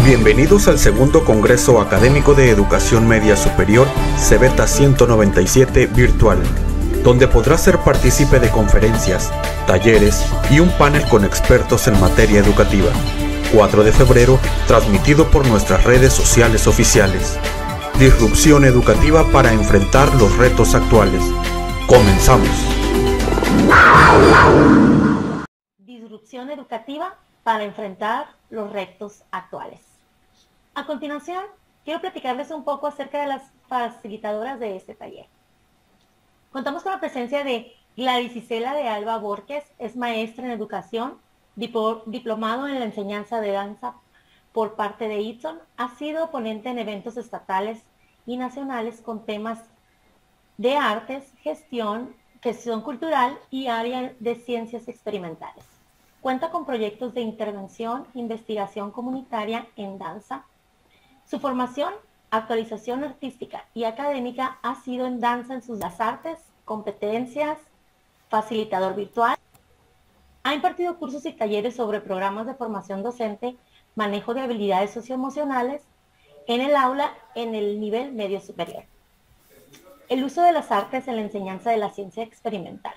Bienvenidos al segundo Congreso Académico de Educación Media Superior, CEBETA 197 virtual, donde podrás ser partícipe de conferencias, talleres y un panel con expertos en materia educativa. 4 de febrero, transmitido por nuestras redes sociales oficiales. Disrupción educativa para enfrentar los retos actuales. Comenzamos. Disrupción educativa para enfrentar los retos actuales. A continuación, quiero platicarles un poco acerca de las facilitadoras de este taller. Contamos con la presencia de Gladys Isela de Alba Borges, es maestra en educación, diplomado en la enseñanza de danza por parte de Itson, ha sido ponente en eventos estatales y nacionales con temas de artes, gestión cultural y área de ciencias experimentales. Cuenta con proyectos de intervención, investigación comunitaria en danza. Su formación, actualización artística y académica ha sido en danza en sus artes, competencias, facilitador virtual. Ha impartido cursos y talleres sobre programas de formación docente, manejo de habilidades socioemocionales en el aula en el nivel medio superior. El uso de las artes en la enseñanza de la ciencia experimental.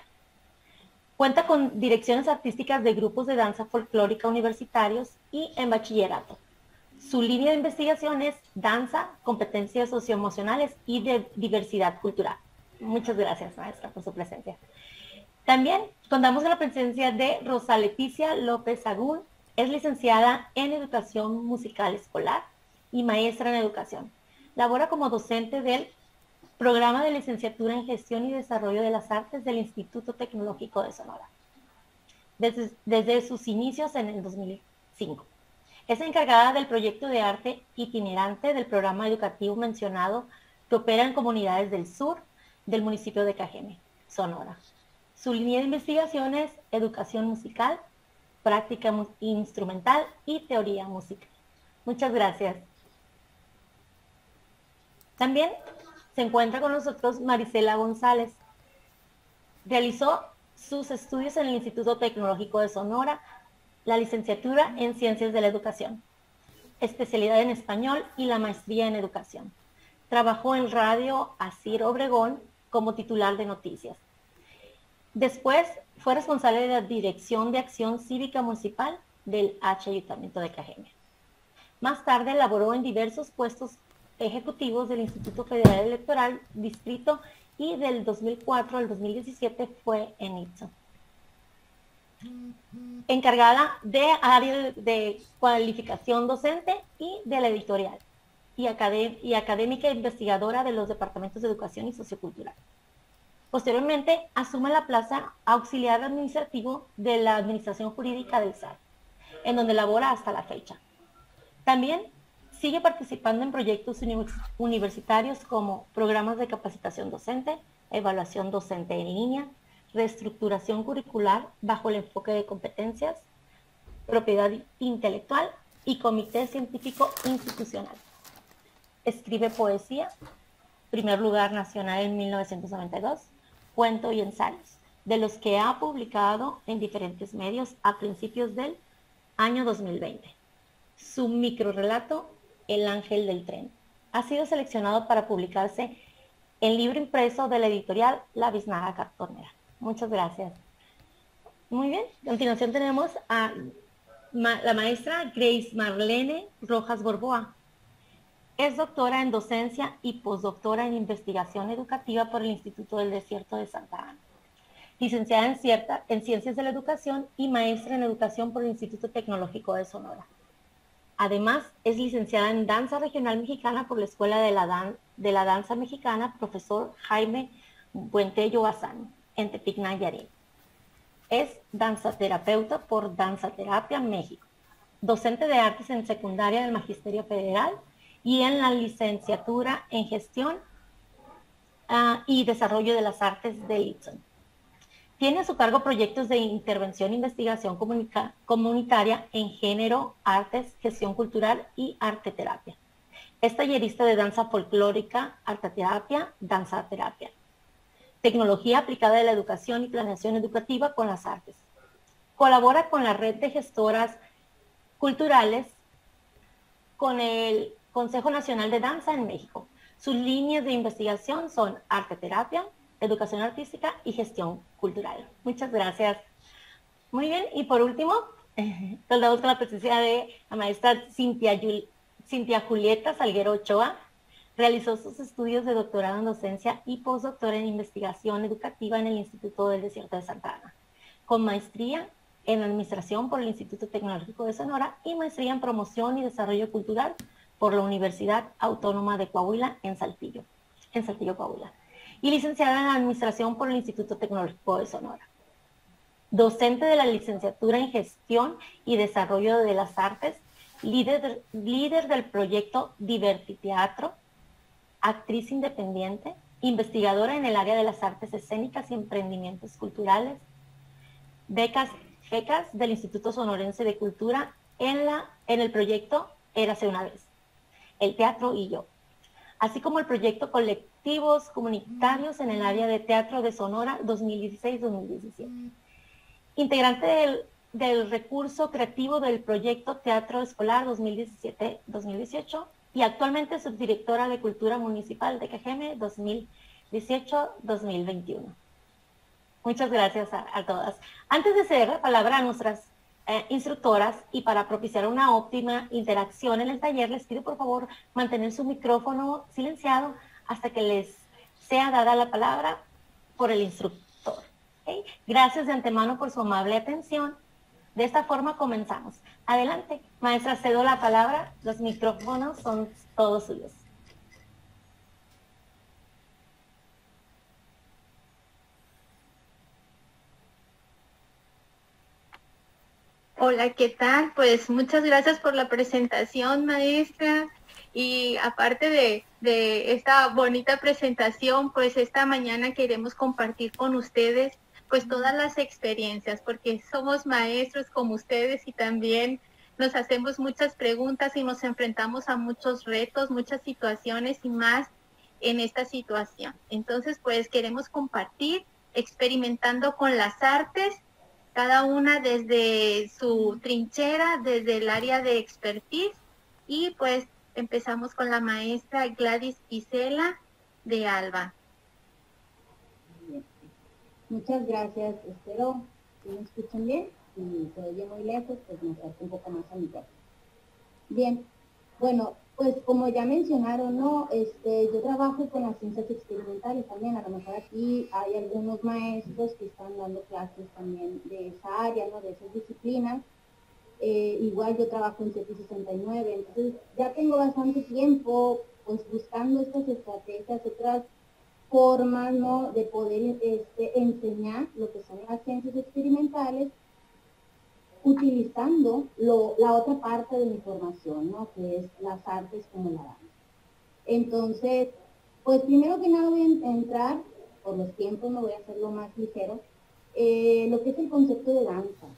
Cuenta con direcciones artísticas de grupos de danza folclórica universitarios y en bachillerato. Su línea de investigación es danza, competencias socioemocionales y de diversidad cultural. Muchas gracias, maestra, por su presencia. También contamos con la presencia de Rosa Leticia López Agún. Es licenciada en Educación Musical Escolar y maestra en Educación. Labora como docente del Programa de Licenciatura en Gestión y Desarrollo de las Artes del Instituto Tecnológico de Sonora. Desde sus inicios en el 2005. Es encargada del proyecto de arte itinerante del programa educativo mencionado que opera en comunidades del sur del municipio de Cajeme, Sonora. Su línea de investigación es educación musical, práctica instrumental y teoría musical. Muchas gracias. También se encuentra con nosotros Marisela González. Realizó sus estudios en el Instituto Tecnológico de Sonora, la licenciatura en Ciencias de la Educación, especialidad en Español y la maestría en Educación. Trabajó en Radio Asir Obregón como titular de noticias. Después fue responsable de la Dirección de Acción Cívica Municipal del Ayuntamiento de Cajeme. Más tarde laboró en diversos puestos ejecutivos del Instituto Federal Electoral Distrito y del 2004 al 2017 fue en Itson. Encargada de área de cualificación docente y de la editorial y académica e investigadora de los departamentos de educación y sociocultural. Posteriormente asume la plaza auxiliar administrativo de la Administración Jurídica del SAR, en donde labora hasta la fecha. También sigue participando en proyectos universitarios como programas de capacitación docente, evaluación docente en línea, reestructuración curricular bajo el enfoque de competencias, propiedad intelectual y comité científico institucional. Escribe poesía, primer lugar nacional en 1992, cuento y ensayos, de los que ha publicado en diferentes medios a principios del año 2020. Su microrrelato, El Ángel del Tren, ha sido seleccionado para publicarse en libro impreso de la editorial La Biznaga Cartonera. Muchas gracias. Muy bien, a continuación tenemos a la maestra Grace Marlene Rojas Borboa. Es doctora en docencia y postdoctora en investigación educativa por el Instituto del Desierto de Santa Ana. Licenciada en Ciencias de la Educación y maestra en Educación por el Instituto Tecnológico de Sonora. Además, es licenciada en Danza Regional Mexicana por la Escuela de la Danza Mexicana, profesor Jaime Buentello Bazán, en Tepic, Nayarit. Es danzaterapeuta por Danzaterapia México, docente de artes en secundaria del Magisterio Federal y en la licenciatura en Gestión y Desarrollo de las Artes de Itson. Tiene a su cargo proyectos de intervención e investigación comunitaria en género, artes, gestión cultural y arteterapia. Es tallerista de danza folclórica, arteterapia, danzaterapia. Tecnología aplicada de la educación y planeación educativa con las artes. Colabora con la red de gestoras culturales con el Consejo Nacional de Danza en México. Sus líneas de investigación son arte terapia, educación artística y gestión cultural. Muchas gracias. Muy bien, y por último, contamos con la presencia de la maestra Cintia Julieta Salguero Ochoa. Realizó sus estudios de doctorado en docencia y postdoctorado en investigación educativa en el Instituto del Desierto de Santa Ana, con maestría en administración por el Instituto Tecnológico de Sonora y maestría en promoción y desarrollo cultural por la Universidad Autónoma de Coahuila en Saltillo, Coahuila, y licenciada en administración por el Instituto Tecnológico de Sonora. Docente de la licenciatura en gestión y desarrollo de las artes, líder del proyecto Divertiteatro, actriz independiente, investigadora en el área de las artes escénicas y emprendimientos culturales, becas del Instituto Sonorense de Cultura en el proyecto Érase una vez, El Teatro y Yo, así como el proyecto Colectivos Comunitarios en el área de teatro de Sonora 2016-2017. Integrante del recurso creativo del proyecto Teatro Escolar 2017-2018 y actualmente subdirectora de Cultura Municipal de Cajeme 2018-2021. Muchas gracias a todas. Antes de ceder la palabra a nuestras instructoras y para propiciar una óptima interacción en el taller, les pido por favor mantener su micrófono silenciado hasta que les sea dada la palabra por el instructor. ¿Okay? Gracias de antemano por su amable atención. De esta forma comenzamos. Adelante, maestra, cedo la palabra. Los micrófonos son todos suyos. Hola, ¿qué tal? Pues muchas gracias por la presentación, maestra. Y aparte de esta bonita presentación, pues esta mañana queremos compartir con ustedes pues todas las experiencias, porque somos maestros como ustedes y también nos hacemos muchas preguntas y nos enfrentamos a muchos retos, muchas situaciones y más en esta situación. Entonces, pues queremos compartir experimentando con las artes, cada una desde su trinchera, desde el área de expertise, y pues empezamos con la maestra Gladys Isela de Alba. Muchas gracias, espero que me escuchen bien, si se oye muy lejos, pues me acerco un poco más a mi casa. Bien, bueno, pues como ya mencionaron, ¿no? Yo trabajo con las ciencias experimentales también, a lo mejor aquí hay algunos maestros que están dando clases también de esa área, ¿no? De esas disciplinas. Igual yo trabajo en CETI 69, entonces ya tengo bastante tiempo pues buscando estas estrategias, otras formas, ¿no? De poder enseñar lo que son las ciencias experimentales, utilizando la otra parte de mi formación, ¿no? Que es las artes como la danza. Entonces, pues primero que nada voy a entrar, por los tiempos me voy a hacerlo más ligero, lo que es el concepto de danza.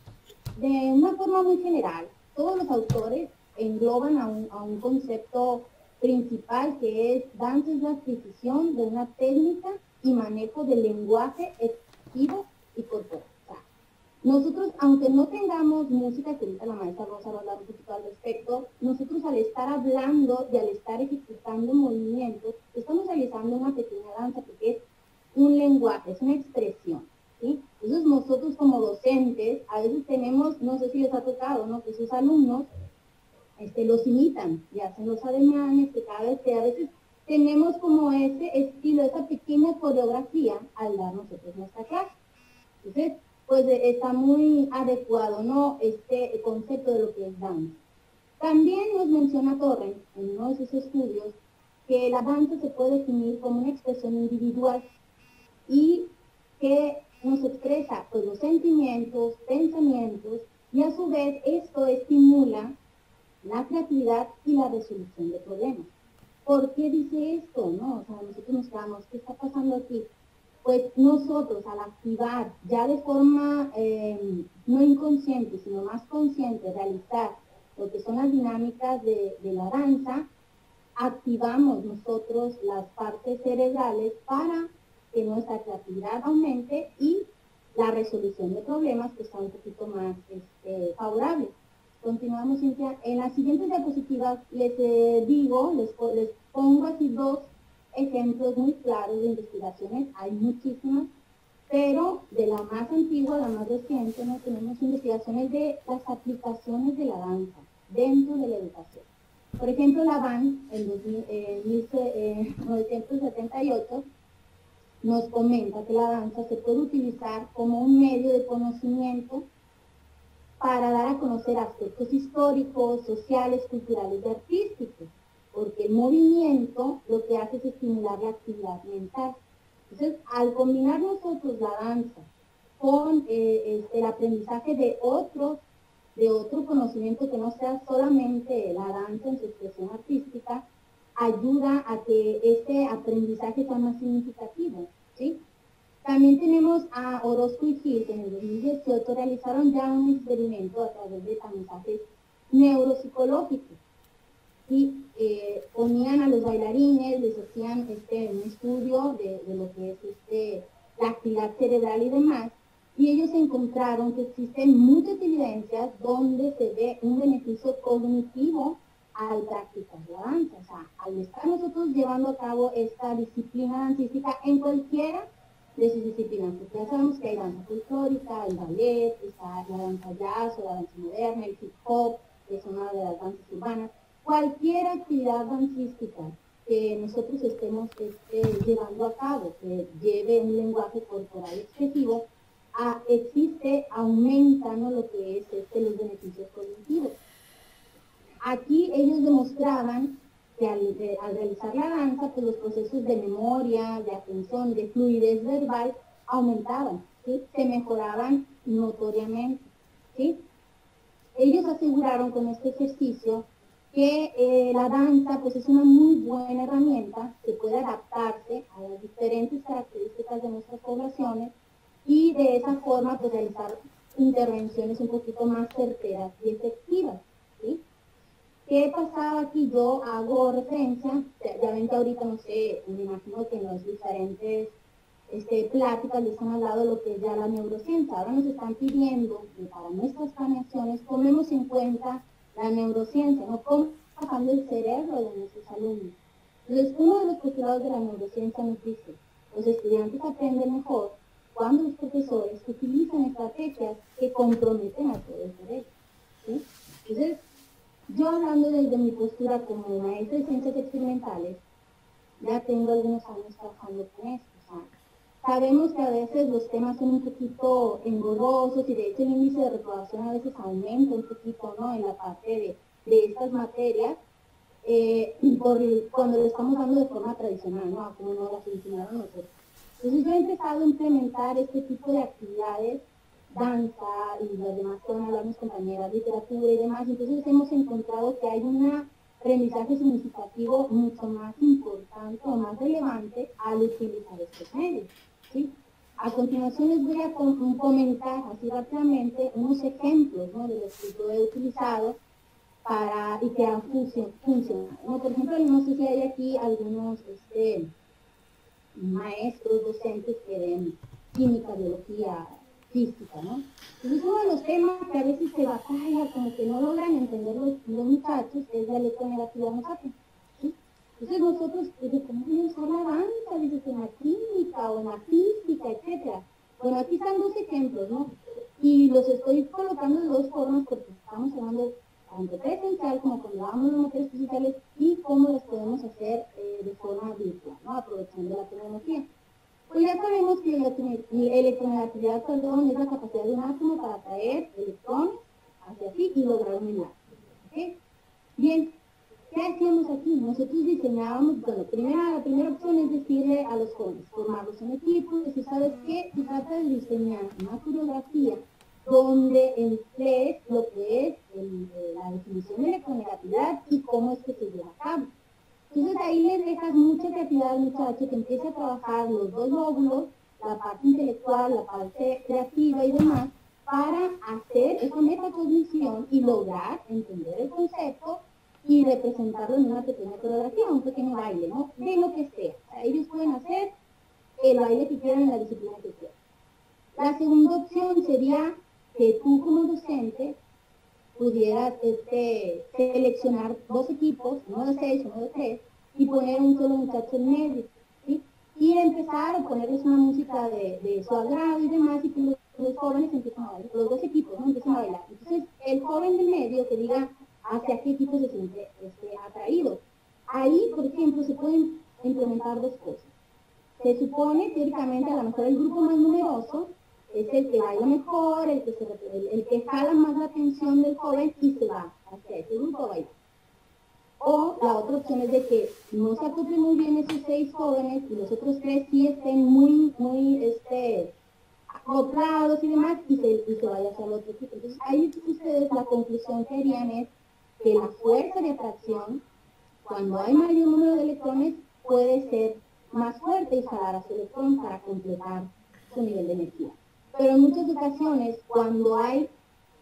De una forma muy general, todos los autores engloban a un concepto principal que es danza es la adquisición de una técnica y manejo del lenguaje expresivo y corporal. Nosotros, aunque no tengamos música, que ahorita la maestra Rosa va a hablar un poquito al respecto, nosotros al estar hablando y al estar ejecutando movimientos, estamos realizando una pequeña danza porque es un lenguaje, es una expresión, ¿sí? Entonces nosotros como docentes, a veces tenemos, no sé si les ha tocado, ¿no? Que sus alumnos los imitan y hacen los ademanes, que cada vez que a veces tenemos como ese estilo, esa pequeña coreografía al dar nosotros nuestra clase. Entonces, pues está muy adecuado, ¿no? Este concepto de lo que es danza. También nos menciona Torren en uno de sus estudios que la danza se puede definir como una expresión individual y que nos expresa pues los sentimientos, pensamientos y a su vez esto estimula la creatividad y la resolución de problemas. ¿Por qué dice esto? ¿No? O sea, nosotros nos quedamos, ¿qué está pasando aquí? Pues nosotros al activar ya de forma no inconsciente, sino más consciente, realizar lo que son las dinámicas de la danza, activamos nosotros las partes cerebrales para que nuestra creatividad aumente y la resolución de problemas que sea un poquito más favorable. Continuamos, Cintia. En las siguientes diapositivas les pongo así dos ejemplos muy claros de investigaciones. Hay muchísimas, pero de la más antigua a la más reciente, ¿no? Tenemos investigaciones de las aplicaciones de la danza dentro de la educación. Por ejemplo, la BAN en 1978 nos comenta que la danza se puede utilizar como un medio de conocimiento para dar a conocer aspectos históricos, sociales, culturales y artísticos, porque el movimiento lo que hace es estimular la actividad mental. Entonces, al combinar nosotros la danza con el aprendizaje de otro conocimiento que no sea solamente la danza en su expresión artística, ayuda a que este aprendizaje sea más significativo, ¿sí? También tenemos a Orozco y Gil, que en el 2018 realizaron ya un experimento a través de tamizajes neuropsicológicos. Y ponían a los bailarines, les hacían un estudio de lo que es la actividad cerebral y demás, y ellos encontraron que existen muchas evidencias donde se ve un beneficio cognitivo al practicar la danza. O sea, al estar nosotros llevando a cabo esta disciplina dancística en cualquiera de sus disciplinas, porque ya sabemos que hay danza folclórica, el ballet, está la danza jazz o la danza moderna, el hip hop, que es una de las danzas urbanas. Cualquier actividad dancística que nosotros estemos llevando a cabo, que lleve un lenguaje corporal expresivo, aumenta, ¿no?, lo que es los beneficios cognitivos. Aquí ellos demostraban que al realizar la danza, pues los procesos de memoria, de atención, de fluidez verbal aumentaban, ¿sí? Se mejoraban notoriamente, ¿sí? Ellos aseguraron con este ejercicio que la danza pues es una muy buena herramienta que puede adaptarse a las diferentes características de nuestras poblaciones y de esa forma pues realizar intervenciones un poquito más certeras y efectivas, ¿sí? ¿Qué pasaba aquí? Yo hago referencia, ya ven que ahorita, no sé, me imagino que en las diferentes pláticas les han hablado de lo que es ya la neurociencia. Ahora nos están pidiendo que para nuestras planeaciones tomemos en cuenta la neurociencia, no cómo está trabajando el cerebro de nuestros alumnos. Entonces, uno de los postulados de la neurociencia nos dice, los estudiantes aprenden mejor cuando los profesores utilizan estrategias que comprometen a todo el cerebro, ¿sí? Entonces, yo hablando desde mi postura como maestra de ciencias experimentales, ya tengo algunos años trabajando con esto. O sea, sabemos que a veces los temas son un poquito engorrosos y de hecho el índice de reprobación a veces aumenta un poquito, ¿no?, en la parte de estas materias, cuando lo estamos dando de forma tradicional, ¿no?, como nos las enseñaron nosotros. Entonces yo he empezado a implementar este tipo de actividades, danza y las demás que van a hablar mis compañeras, literatura y demás. Entonces hemos encontrado que hay un aprendizaje significativo mucho más importante o más relevante al utilizar estos medios, ¿sí? A continuación les voy a comentar así rápidamente unos ejemplos, ¿no?, de los que yo he utilizado y que han funcionado, ¿no? Por ejemplo, no sé si hay aquí algunos maestros, docentes que den química, biología, física, ¿no? Entonces uno de los temas que a veces se batalla, como que no logran entender los muchachos, es la electronegatividad mosaica, ¿sí? Entonces nosotros, ¿cómo voy a usar la danza? Dices, en la química o en la física, etcétera. Bueno, aquí están dos ejemplos, ¿no? Y los estoy colocando de dos formas porque estamos hablando tanto presencial como cuando damos las materias presenciales y cómo las podemos hacer de forma virtual, ¿no?, aprovechando la tecnología. Pues ya sabemos que la electronegatividad, es la capacidad de un átomo para atraer electrones hacia sí y lograr un enlace, ¿okay? Bien, ¿qué hacíamos aquí? Nosotros diseñábamos, bueno, la primera opción es decirle a los jóvenes, formarlos en equipos, decir, ¿sabes qué? Se trata de diseñar una coreografía donde emplees lo que es la definición de electronegatividad y cómo es que se lleva a cabo. Entonces ahí les dejas mucha creatividad al muchacho que empiece a trabajar los dos lóbulos, la parte intelectual, la parte creativa y demás, para hacer esa metacognición y lograr entender el concepto y representarlo en una pequeña coreografía, un pequeño baile, ¿no?, de lo que sea. O sea, ellos pueden hacer el baile que quieran en la disciplina que quieran. La segunda opción sería que tú como docente pudiera seleccionar 2 equipos, uno de 6, uno de 3, y poner un solo muchacho en medio, ¿sí? Y empezar a ponerles una música de su agrado y demás, y que los jóvenes empiezan a bailar, los 2 equipos, ¿no? Empiezan a bailar. Entonces, el joven del medio que diga hacia qué equipo se siente atraído. Ahí, por ejemplo, se pueden implementar 2 cosas. Se supone, teóricamente, a lo mejor el grupo más numeroso es el que baila mejor, el que jala más la atención del joven y se va hacia ese grupo a bailar. O la otra opción es de que no se acoplen muy bien esos 6 jóvenes y los otros 3 sí estén muy acoplados y demás, y se vaya hacia el otro equipo. Entonces, ahí ustedes la conclusión que harían es que la fuerza de atracción, cuando hay mayor número de electrones, puede ser más fuerte y jalar a su electrón para completar su nivel de energía. Pero en muchas ocasiones, cuando hay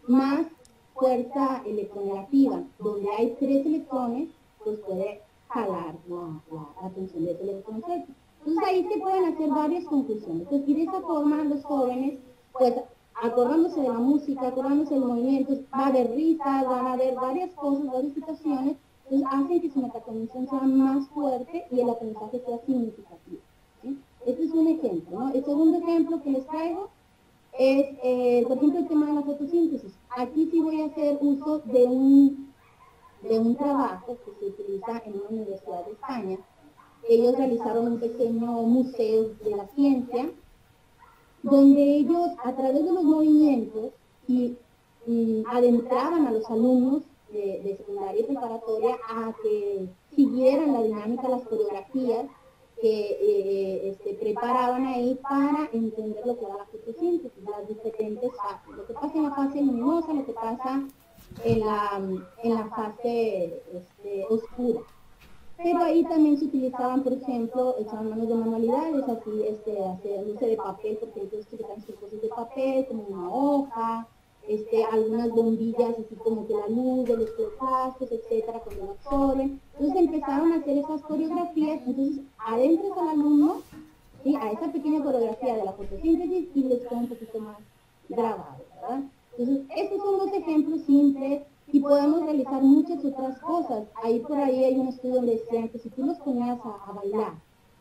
más fuerza electronegativa, donde hay 3 electrones, pues puede jalar la atención de ese electrón cerca. Entonces ahí se pueden hacer varias conclusiones. Entonces, y de esa forma los jóvenes, pues acordándose de la música, acordándose de los movimientos, va a haber risas, van a haber varias cosas, varias situaciones, entonces hacen que su metacognición sea más fuerte y el aprendizaje sea significativo, ¿sí? Este es un ejemplo, ¿no? El segundo ejemplo que les traigo es, por ejemplo, el tema de la fotosíntesis. Aquí sí voy a hacer uso de un trabajo que se utiliza en una universidad de España. Ellos realizaron un pequeño museo de la ciencia, donde ellos, a través de los movimientos, adentraban a los alumnos de secundaria y preparatoria a que siguieran la dinámica, las coreografías que preparaban ahí para entender lo que era la fotosíntesis, las diferentes fases, lo que pasa en la fase luminosa, lo que pasa en la fase oscura. Pero ahí también se utilizaban, por ejemplo, echaban manos de manualidades, así, hacer luces de papel, porque ellos utilizaban sus cosas de papel, como una hoja, algunas bombillas, así como que la luz de los cloroflastos, etcétera, cuando lo absorben. Entonces empezaron a hacer esas coreografías, entonces adentras al alumno, ¿sí?, a esa pequeña coreografía de la fotosíntesis y les queda un poquito más grabado, ¿verdad? Entonces, estos son 2 ejemplos simples y podemos realizar muchas otras cosas. Ahí por ahí hay un estudio donde decían que si tú los ponías a bailar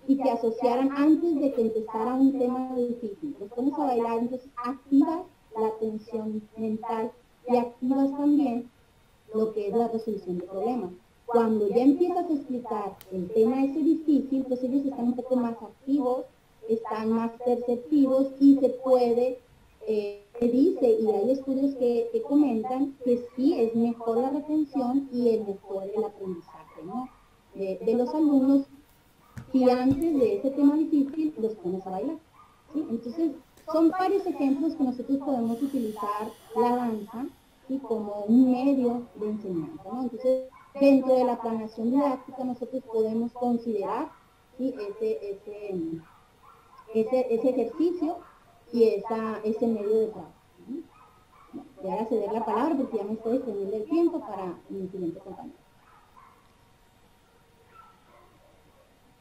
y que asociaran antes de que empezara un tema difícil, los pones a bailar, entonces activas la atención mental y activas también lo que es la resolución de problemas. Cuando ya empiezas a explicar el tema ese difícil, pues ellos están un poco más activos, están más perceptivos y se puede, se dice, y hay estudios que comentan que sí es mejor la retención y el mejor el aprendizaje, ¿no?, de los alumnos, si antes de ese tema difícil los pones a bailar, ¿sí? Entonces, son varios ejemplos que nosotros podemos utilizar la danza, ¿sí?, como un medio de enseñanza, ¿no? Entonces, dentro de la planeación didáctica nosotros podemos considerar, ¿sí?, ese ejercicio y ese medio de trabajo, ¿no? Voy a ceder la palabra porque ya me estoy extendiendo el tiempo para mi siguiente compañero.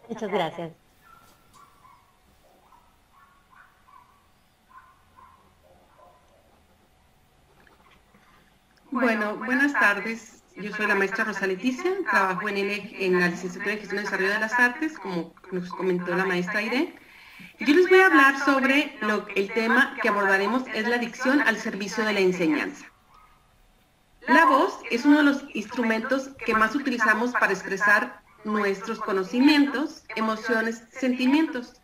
Muchas gracias. Bueno, buenas tardes. Yo soy la maestra Rosa Leticia, trabajo en la licenciatura en Gestión y Desarrollo de las Artes, como nos comentó la maestra Irene. Yo les voy a hablar sobre el tema que abordaremos, es la dicción al servicio de la enseñanza. La voz es uno de los instrumentos que más utilizamos para expresar nuestros conocimientos, emociones, sentimientos.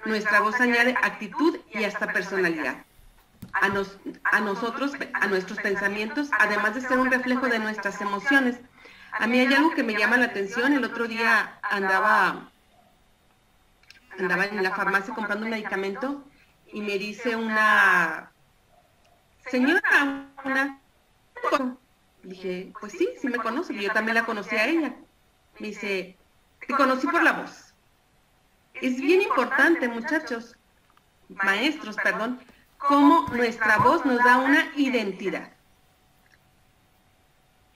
Nuestra voz añade actitud y hasta personalidad a nosotros, a nuestros pensamientos, además de ser un reflejo de nuestras emociones. A mí hay algo que me llama la atención. El otro día andaba en la farmacia comprando un medicamento y me dice una señora, dije, pues sí, sí me conoce, yo también la conocí a ella. Me dice, te conocí por la voz. Es bien importante, muchachos, maestros, perdón, cómo nuestra voz nos da una identidad.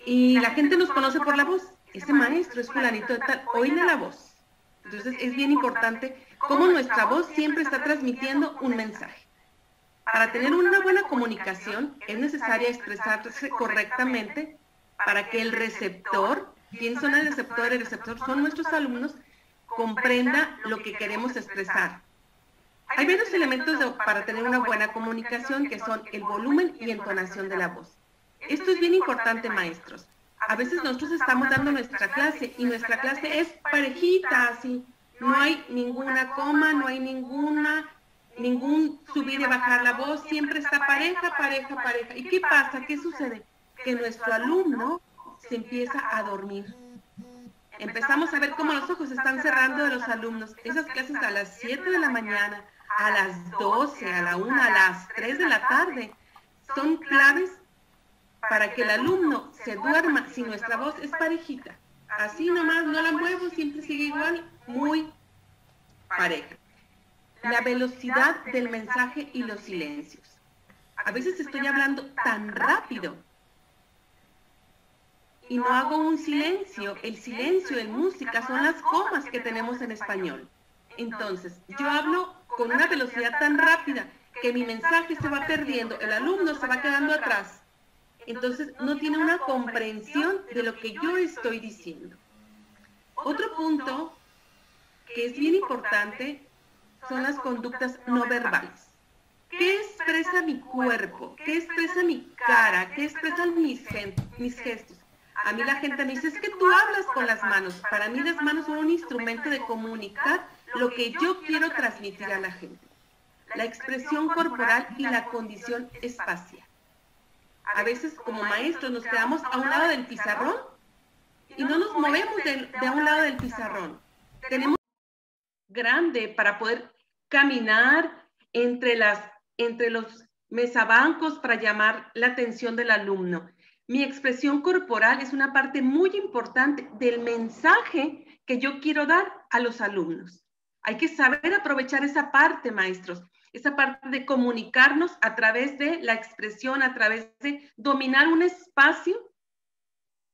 Y la gente nos conoce por la voz. Ese maestro es fulanito de tal, oíle la voz. Entonces es bien importante cómo nuestra voz siempre está transmitiendo un mensaje. Para tener una buena comunicación es necesario expresarse correctamente para que el receptor, ¿quiénes son el receptor? El receptor son nuestros alumnos, comprenda lo que queremos expresar. Hay varios elementos para tener una buena comunicación que son el volumen y entonación de la voz. Esto es bien importante, maestros. A veces nosotros estamos dando nuestra clase y nuestra clase es parejita, así. No hay ninguna coma, no hay ningún subir y bajar la voz, siempre está pareja, pareja, pareja. ¿Y qué pasa? ¿Qué sucede? Que nuestro alumno se empieza a dormir. Empezamos a ver cómo los ojos se están cerrando de los alumnos. Esas clases a las 7 de la mañana, a las 12, a la 1, a las 3 de la tarde, son claves para que el alumno se duerma si nuestra voz es parejita. Así nomás, no la muevo, siempre sigue igual, muy pareja. La velocidad del mensaje y los silencios. A veces estoy hablando tan rápido y no hago un silencio. El silencio en música son las comas que tenemos en español. Entonces, yo hablo con una velocidad tan rápida que mi mensaje se va perdiendo, el alumno se va quedando atrás. Entonces, no tiene una comprensión de lo que yo estoy diciendo. Otro punto que es bien importante son las conductas no verbales. ¿Qué expresa mi cuerpo? ¿Qué expresa mi cara? ¿Qué expresan mis gestos? A mí la gente me dice, es que tú hablas con las manos. Para mí las manos son un instrumento de comunicar lo que yo quiero transmitir a la gente. La expresión corporal y la condición espacial. A veces como maestros nos quedamos a un lado del pizarrón y no nos movemos de un lado del pizarrón. Tenemos grande para poder caminar entre los mesabancos para llamar la atención del alumno. Mi expresión corporal es una parte muy importante del mensaje que yo quiero dar a los alumnos. Hay que saber aprovechar esa parte, maestros, esa parte de comunicarnos a través de la expresión, a través de dominar un espacio,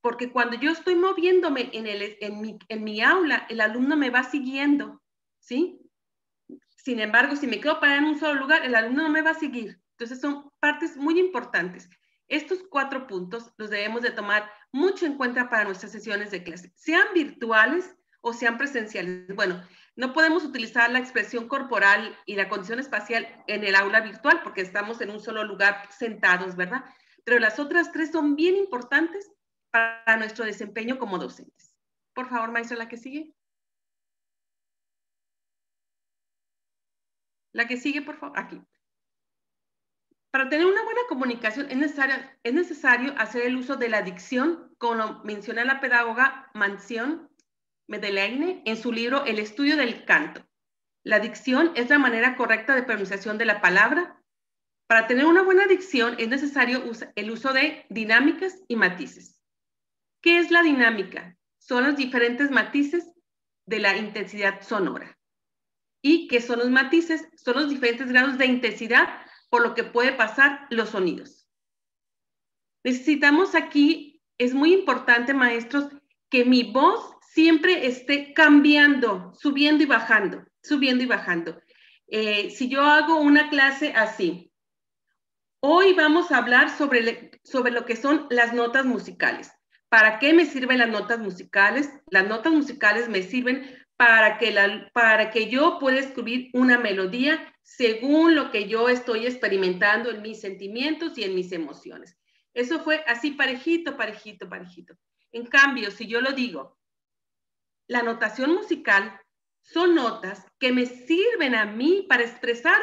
porque cuando yo estoy moviéndome en mi aula, el alumno me va siguiendo, ¿sí? Sin embargo, si me quedo parada en un solo lugar, el alumno no me va a seguir. Entonces son partes muy importantes. Estos 4 puntos los debemos de tomar mucho en cuenta para nuestras sesiones de clase, sean virtuales o sean presenciales. Bueno, no podemos utilizar la expresión corporal y la condición espacial en el aula virtual porque estamos en un solo lugar sentados, ¿verdad? Pero las otras 3 son bien importantes para nuestro desempeño como docentes. Por favor, maestra, la que sigue. La que sigue, por favor, aquí. Para tener una buena comunicación es necesario hacer el uso de la dicción, como menciona la pedagoga Mansión Medelaine en su libro El estudio del canto. La dicción es la manera correcta de pronunciación de la palabra. Para tener una buena dicción es necesario el uso de dinámicas y matices. ¿Qué es la dinámica? Son los diferentes matices de la intensidad sonora. ¿Y qué son los matices? Son los diferentes grados de intensidad por lo que puede pasar los sonidos. Necesitamos aquí, es muy importante, maestros, que mi voz siempre esté cambiando, subiendo y bajando, subiendo y bajando. Si yo hago una clase así, hoy vamos a hablar sobre lo que son las notas musicales. ¿Para qué me sirven las notas musicales? Las notas musicales me sirven para que yo pueda escribir una melodía según lo que yo estoy experimentando en mis sentimientos y en mis emociones. Eso fue así parejito, parejito, parejito. En cambio, si yo lo digo, la notación musical son notas que me sirven a mí para expresar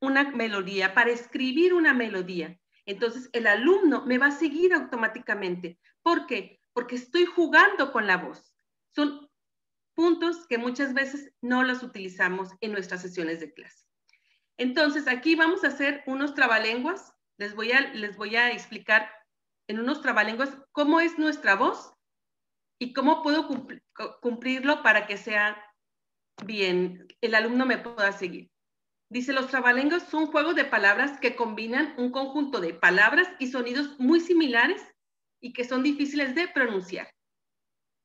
una melodía, para escribir una melodía. Entonces, el alumno me va a seguir automáticamente. ¿Por qué? Porque estoy jugando con la voz. Son puntos que muchas veces no los utilizamos en nuestras sesiones de clase. Entonces, aquí vamos a hacer unos trabalenguas. Les voy a explicar en unos trabalenguas cómo es nuestra voz y cómo puedo cumplirlo para que sea bien, el alumno me pueda seguir. Dice, los trabalenguas son juegos de palabras que combinan un conjunto de palabras y sonidos muy similares y que son difíciles de pronunciar.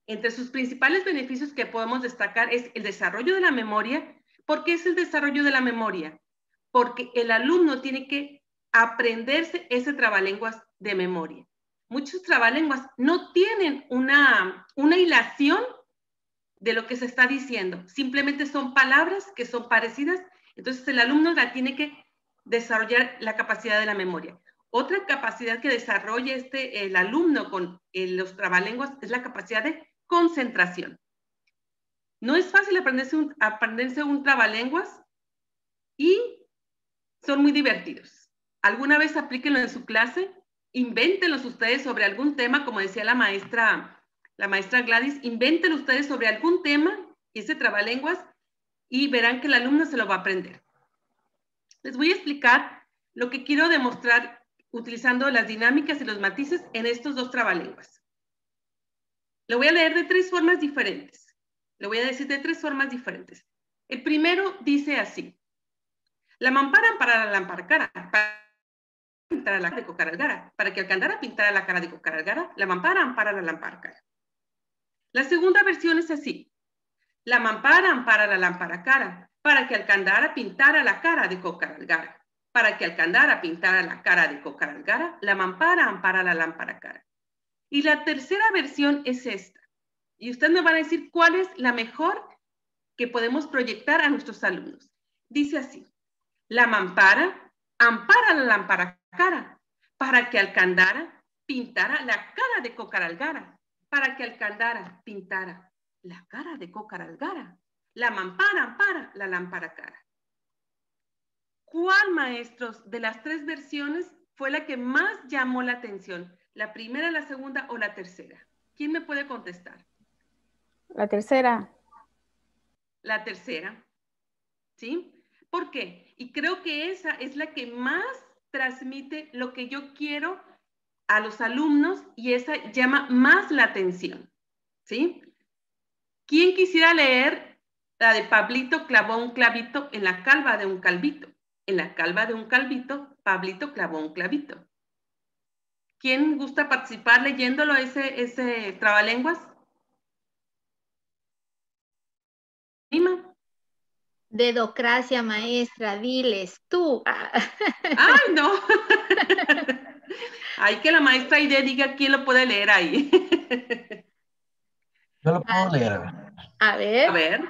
Entre sus principales beneficios que podemos destacar es el desarrollo de la memoria. ¿Por qué es el desarrollo de la memoria? porque el alumno tiene que aprenderse ese trabalenguas de memoria. Muchos trabalenguas no tienen una hilación de lo que se está diciendo. Simplemente son palabras que son parecidas. Entonces el alumno la tiene que desarrollar la capacidad de la memoria. Otra capacidad que desarrolla el alumno con los trabalenguas es la capacidad de concentración. No es fácil aprenderse un trabalenguas y son muy divertidos. ¿Alguna vez aplíquenlo en su clase? Invéntenlos ustedes sobre algún tema, como decía la maestra Gladys, invéntenlo ustedes sobre algún tema, ese trabalenguas, y verán que el alumno se lo va a aprender. Les voy a explicar lo que quiero demostrar utilizando las dinámicas y los matices en estos dos trabalenguas. Lo voy a leer de tres formas diferentes. Lo voy a decir de tres formas diferentes. El primero dice así: la mampara para la lámpara para pintar a la cara de Cocaralgara, para que Alcandara pintara la cara de Cocaralgara, la mampara ampara la lámpara cara. La segunda versión es así: la mampara ampara la lámpara cara, para que Alcandara pintara la cara de Cocaralgara. Para que Alcandara pintara la cara de Cocaralgara, la mampara ampara la lámpara cara. Y la tercera versión es esta. Y ustedes me van a decir cuál es la mejor que podemos proyectar a nuestros alumnos. Dice así: la mampara ampara la lámpara cara, para que Alcandara pintara la cara de Cocaralgara. Para que Alcandara pintara la cara de Cocaralgara, la mampara ampara la lámpara cara. ¿Cuál, maestros, de las tres versiones fue la que más llamó la atención? ¿La primera, la segunda o la tercera? ¿Quién me puede contestar? La tercera. La tercera, ¿sí? ¿Por qué? Y creo que esa es la que más transmite lo que yo quiero a los alumnos y esa llama más la atención, ¿sí? ¿Quién quisiera leer la de Pablito clavó un clavito en la calva de un calvito? En la calva de un calvito, Pablito clavó un clavito. ¿Quién gusta participar leyéndolo ese trabalenguas? ¿Anima? Dedocracia, maestra, diles tú. ¡Ay, no! Hay que la maestra Aide diga quién lo puede leer ahí. Yo lo puedo leer. A ver. A ver.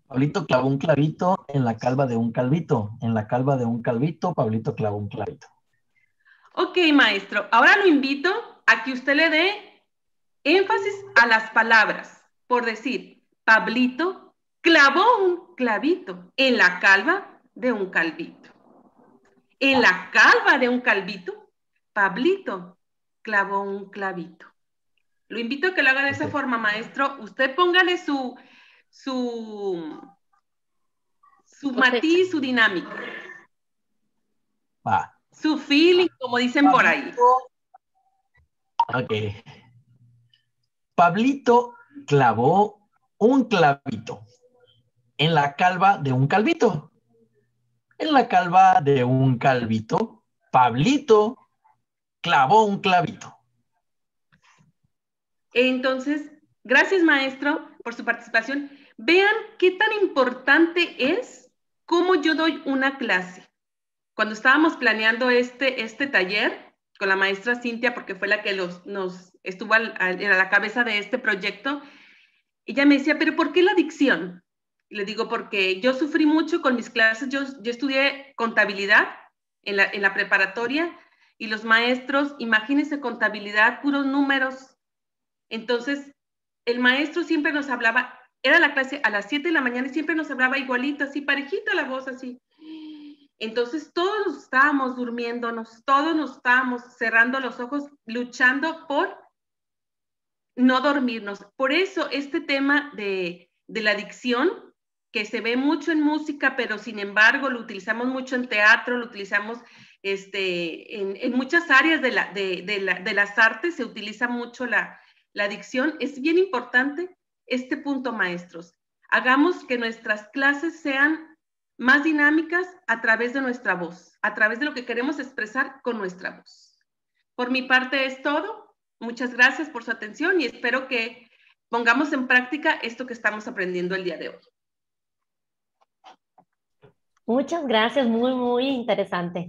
Pablito clavó un clavito en la calva de un calvito. En la calva de un calvito, Pablito clavó un clavito. Ok, maestro. Ahora lo invito a que usted le dé énfasis a las palabras. Por decir, Pablito clavó un clavito en la calva de un calvito. En la calva de un calvito, Pablito clavó un clavito. Lo invito a que lo haga de esa forma, maestro. Usted póngale su matiz, su dinámica. Va. Su feeling, como dicen por ahí. Ok. Pablito clavó un clavito en la calva de un calvito. En la calva de un calvito, Pablito clavó un clavito. Entonces, gracias, maestro, por su participación. Vean qué tan importante es cómo yo doy una clase. Cuando estábamos planeando este taller con la maestra Cintia, porque fue la que nos estuvo a la cabeza de este proyecto, ella me decía, ¿pero por qué la dicción? Y le digo, porque yo sufrí mucho con mis clases. Yo estudié contabilidad en la preparatoria y los maestros, imagínense contabilidad, puros números. Entonces, el maestro siempre nos hablaba, era la clase a las 7 de la mañana y siempre nos hablaba igualito, así, parejita la voz, así. Entonces, todos nos estábamos durmiéndonos, todos nos estábamos cerrando los ojos, luchando por no dormirnos. Por eso, este tema de la dicción, que se ve mucho en música, pero sin embargo lo utilizamos mucho en teatro, lo utilizamos en muchas áreas de las artes, se utiliza mucho la dicción. Es bien importante este punto, maestros. Hagamos que nuestras clases sean más dinámicas a través de nuestra voz, a través de lo que queremos expresar con nuestra voz. Por mi parte es todo. Muchas gracias por su atención y espero que pongamos en práctica esto que estamos aprendiendo el día de hoy. Muchas gracias, muy, muy interesante.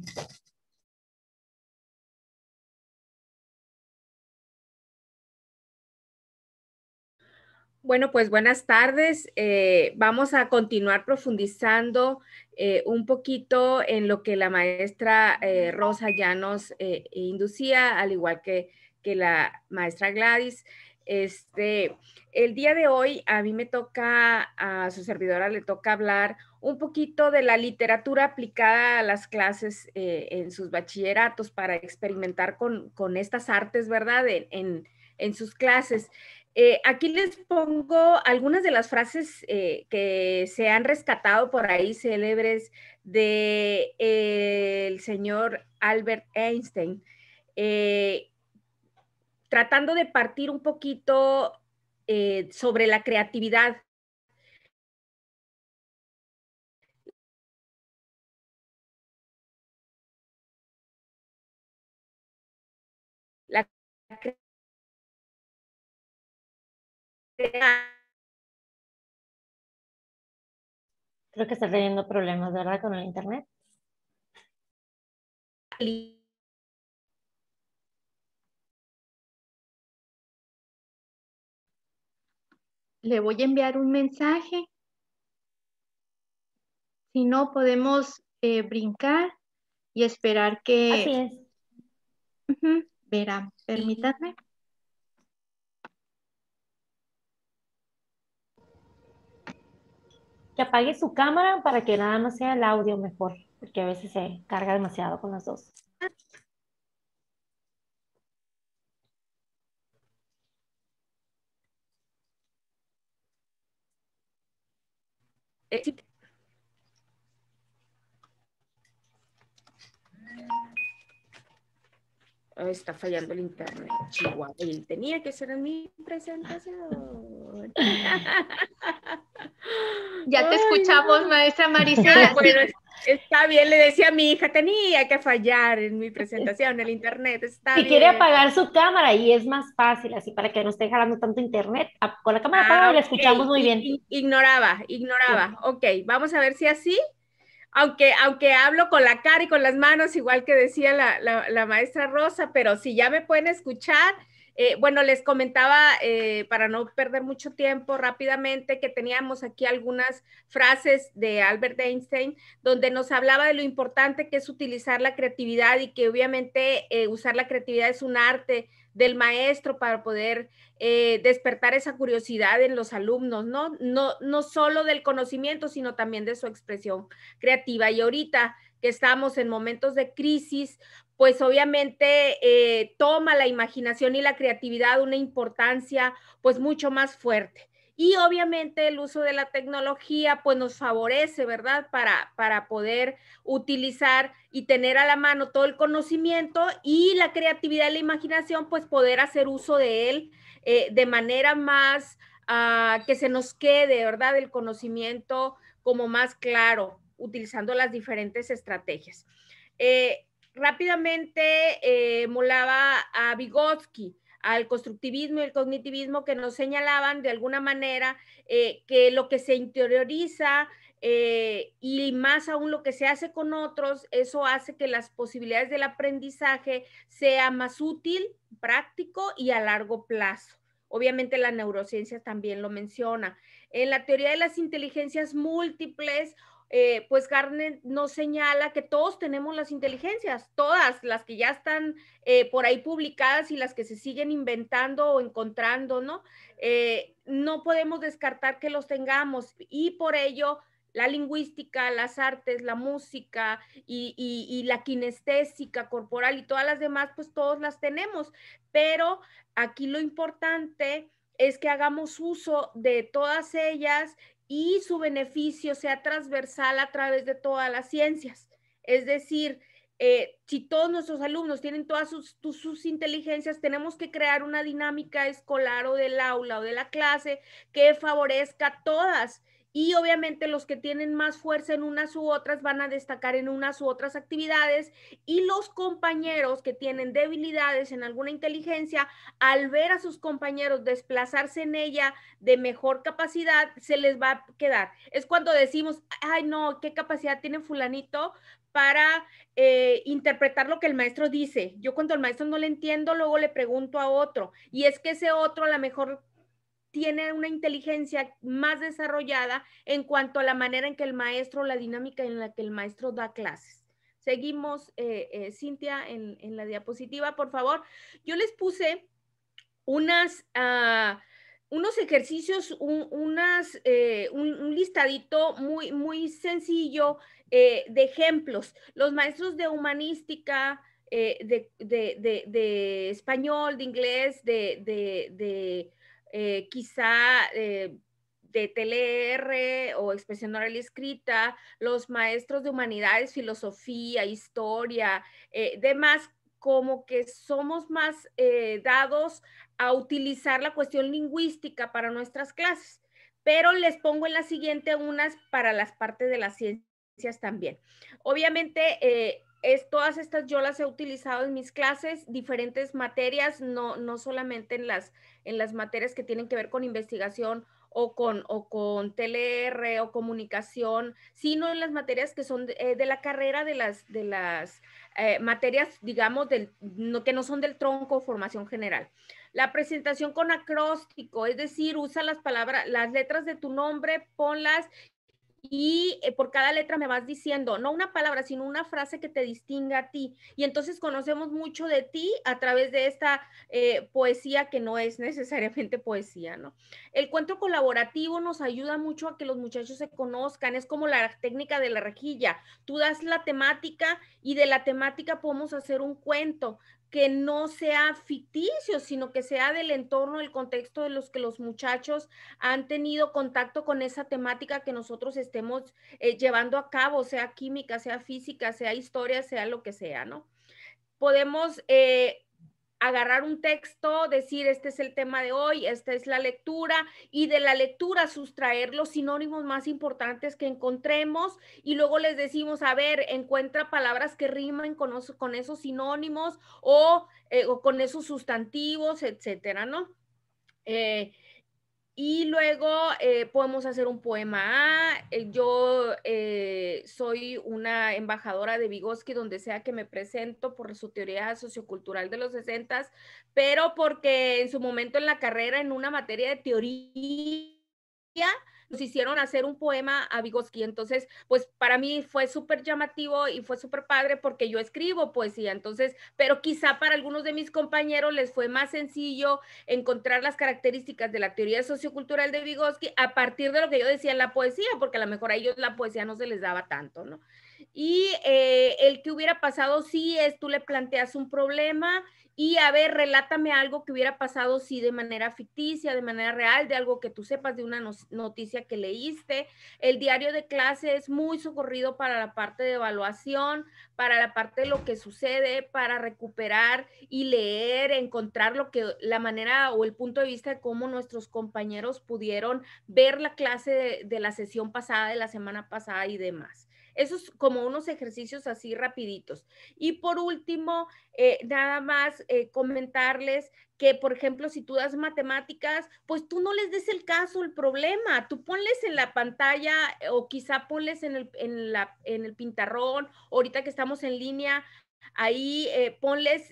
Bueno, pues buenas tardes. Vamos a continuar profundizando un poquito en lo que la maestra Rosa ya nos inducía, al igual que la maestra Gladys. El día de hoy a mí me toca, a su servidora le toca hablar un poquito de la literatura aplicada a las clases en sus bachilleratos para experimentar con estas artes, ¿verdad? En sus clases. Aquí les pongo algunas de las frases que se han rescatado por ahí, célebres, de el señor Albert Einstein, tratando de partir un poquito sobre la creatividad. La Creo que está teniendo problemas, ¿verdad? Con el internet. Le voy a enviar un mensaje. Si no, podemos brincar y esperar que... Así es. Verán, permítanme. Que apague su cámara para que nada más sea el audio mejor, porque a veces se carga demasiado con las dos. Está fallando el internet, Chihuahua, y tenía que ser en mi presentación. Ya te escuchamos, maestra Marisela. Bueno, está bien, le decía a mi hija, tenía que fallar en mi presentación, el internet, está bien. Si quiere apagar su cámara y es más fácil, así para que no esté jalando tanto internet, con la cámara apagada la escuchamos muy bien. Ignoraba. Sí. Ok, vamos a ver si así, aunque hablo con la cara y con las manos, igual que decía la maestra Rosa, pero si ya me pueden escuchar. Bueno, les comentaba, para no perder mucho tiempo, rápidamente, que teníamos aquí algunas frases de Albert Einstein, donde nos hablaba de lo importante que es utilizar la creatividad y que obviamente usar la creatividad es un arte del maestro para poder despertar esa curiosidad en los alumnos, ¿no? No solo del conocimiento, sino también de su expresión creativa. Y ahorita que estamos en momentos de crisis, pues obviamente toma la imaginación y la creatividad una importancia pues mucho más fuerte. Y obviamente el uso de la tecnología pues nos favorece, ¿verdad? Para poder utilizar y tener a la mano todo el conocimiento y la creatividad y la imaginación, pues poder hacer uso de él de manera más que se nos quede, ¿verdad? El conocimiento como más claro, utilizando las diferentes estrategias. Rápidamente molaba a Vygotsky, al constructivismo y el cognitivismo, que nos señalaban de alguna manera que lo que se interioriza y más aún lo que se hace con otros, eso hace que las posibilidades del aprendizaje sea más útil, práctico y a largo plazo. Obviamente la neurociencia también lo menciona. En la teoría de las inteligencias múltiples, pues Garner nos señala que todos tenemos las inteligencias, todas las que ya están por ahí publicadas y las que se siguen inventando o encontrando, ¿no? No podemos descartar que los tengamos y por ello la lingüística, las artes, la música y la kinestésica corporal y todas las demás, pues todos las tenemos, pero aquí lo importante es que hagamos uso de todas ellas y su beneficio sea transversal a través de todas las ciencias. Es decir, si todos nuestros alumnos tienen todas sus inteligencias, tenemos que crear una dinámica escolar o del aula o de la clase que favorezca a todas y obviamente los que tienen más fuerza en unas u otras van a destacar en unas u otras actividades, y los compañeros que tienen debilidades en alguna inteligencia, al ver a sus compañeros desplazarse en ella de mejor capacidad, se les va a quedar. Es cuando decimos, ay no, ¿qué capacidad tiene fulanito para interpretar lo que el maestro dice? Yo cuando al maestro no le entiendo, luego le pregunto a otro, y es que ese otro a lo mejor tiene una inteligencia más desarrollada en cuanto a la manera en que el maestro, la dinámica en la que el maestro da clases. Seguimos, Cintia, en la diapositiva, por favor. Yo les puse unos ejercicios, un listadito muy sencillo de ejemplos. Los maestros de humanística, de español, de inglés, quizá de TLR o expresión oral y escrita, los maestros de humanidades, filosofía, historia, demás, como que somos más dados a utilizar la cuestión lingüística para nuestras clases, pero les pongo en la siguiente unas para las partes de las ciencias también. Obviamente, todas estas yo las he utilizado en mis clases, diferentes materias, no solamente en las materias que tienen que ver con investigación o con TLR o comunicación, sino en las materias que son de la carrera, de las materias, digamos, que no son del tronco formación general. La presentación con acróstico, es decir, usa las palabras, las letras de tu nombre, ponlas, y por cada letra me vas diciendo, no una palabra, sino una frase que te distinga a ti. Y entonces conocemos mucho de ti a través de esta poesía que no es necesariamente poesía, ¿no? El cuento colaborativo nos ayuda mucho a que los muchachos se conozcan. Es como la técnica de la rejilla. Tú das la temática y de la temática podemos hacer un cuento que no sea ficticio, sino que sea del entorno, del contexto de los que los muchachos han tenido contacto con esa temática que nosotros estemos llevando a cabo, sea química, sea física, sea historia, sea lo que sea, ¿no? Podemos agarrar un texto, decir, este es el tema de hoy, esta es la lectura, y de la lectura sustraer los sinónimos más importantes que encontremos, y luego les decimos, a ver, encuentra palabras que riman con esos sinónimos o con esos sustantivos, etcétera, ¿no? Y luego podemos hacer un poema. Yo soy una embajadora de Vygotsky donde sea que me presento por su teoría sociocultural de los 60s, pero porque en su momento en la carrera, en una materia de teoría, nos hicieron hacer un poema a Vygotsky. Entonces, pues para mí fue súper llamativo y fue súper padre porque yo escribo poesía. Entonces, pero quizá para algunos de mis compañeros les fue más sencillo encontrar las características de la teoría sociocultural de Vygotsky a partir de lo que yo decía en la poesía, porque a lo mejor a ellos la poesía no se les daba tanto, ¿no? Y el que hubiera pasado sí es, tú le planteas un problema y a ver, relátame algo que hubiera pasado sí de manera ficticia, de manera real, de algo que tú sepas, de una noticia que leíste. El diario de clase es muy socorrido para la parte de evaluación, para la parte de lo que sucede, para recuperar y leer, encontrar la manera o el punto de vista de cómo nuestros compañeros pudieron ver la clase de la sesión pasada, de la semana pasada y demás. Eso es como unos ejercicios así rapiditos. Y por último, nada más comentarles que, por ejemplo, si tú das matemáticas, pues tú no les des el caso, el problema, tú ponles en la pantalla o quizá ponles en el pintarrón, ahorita que estamos en línea, ahí ponles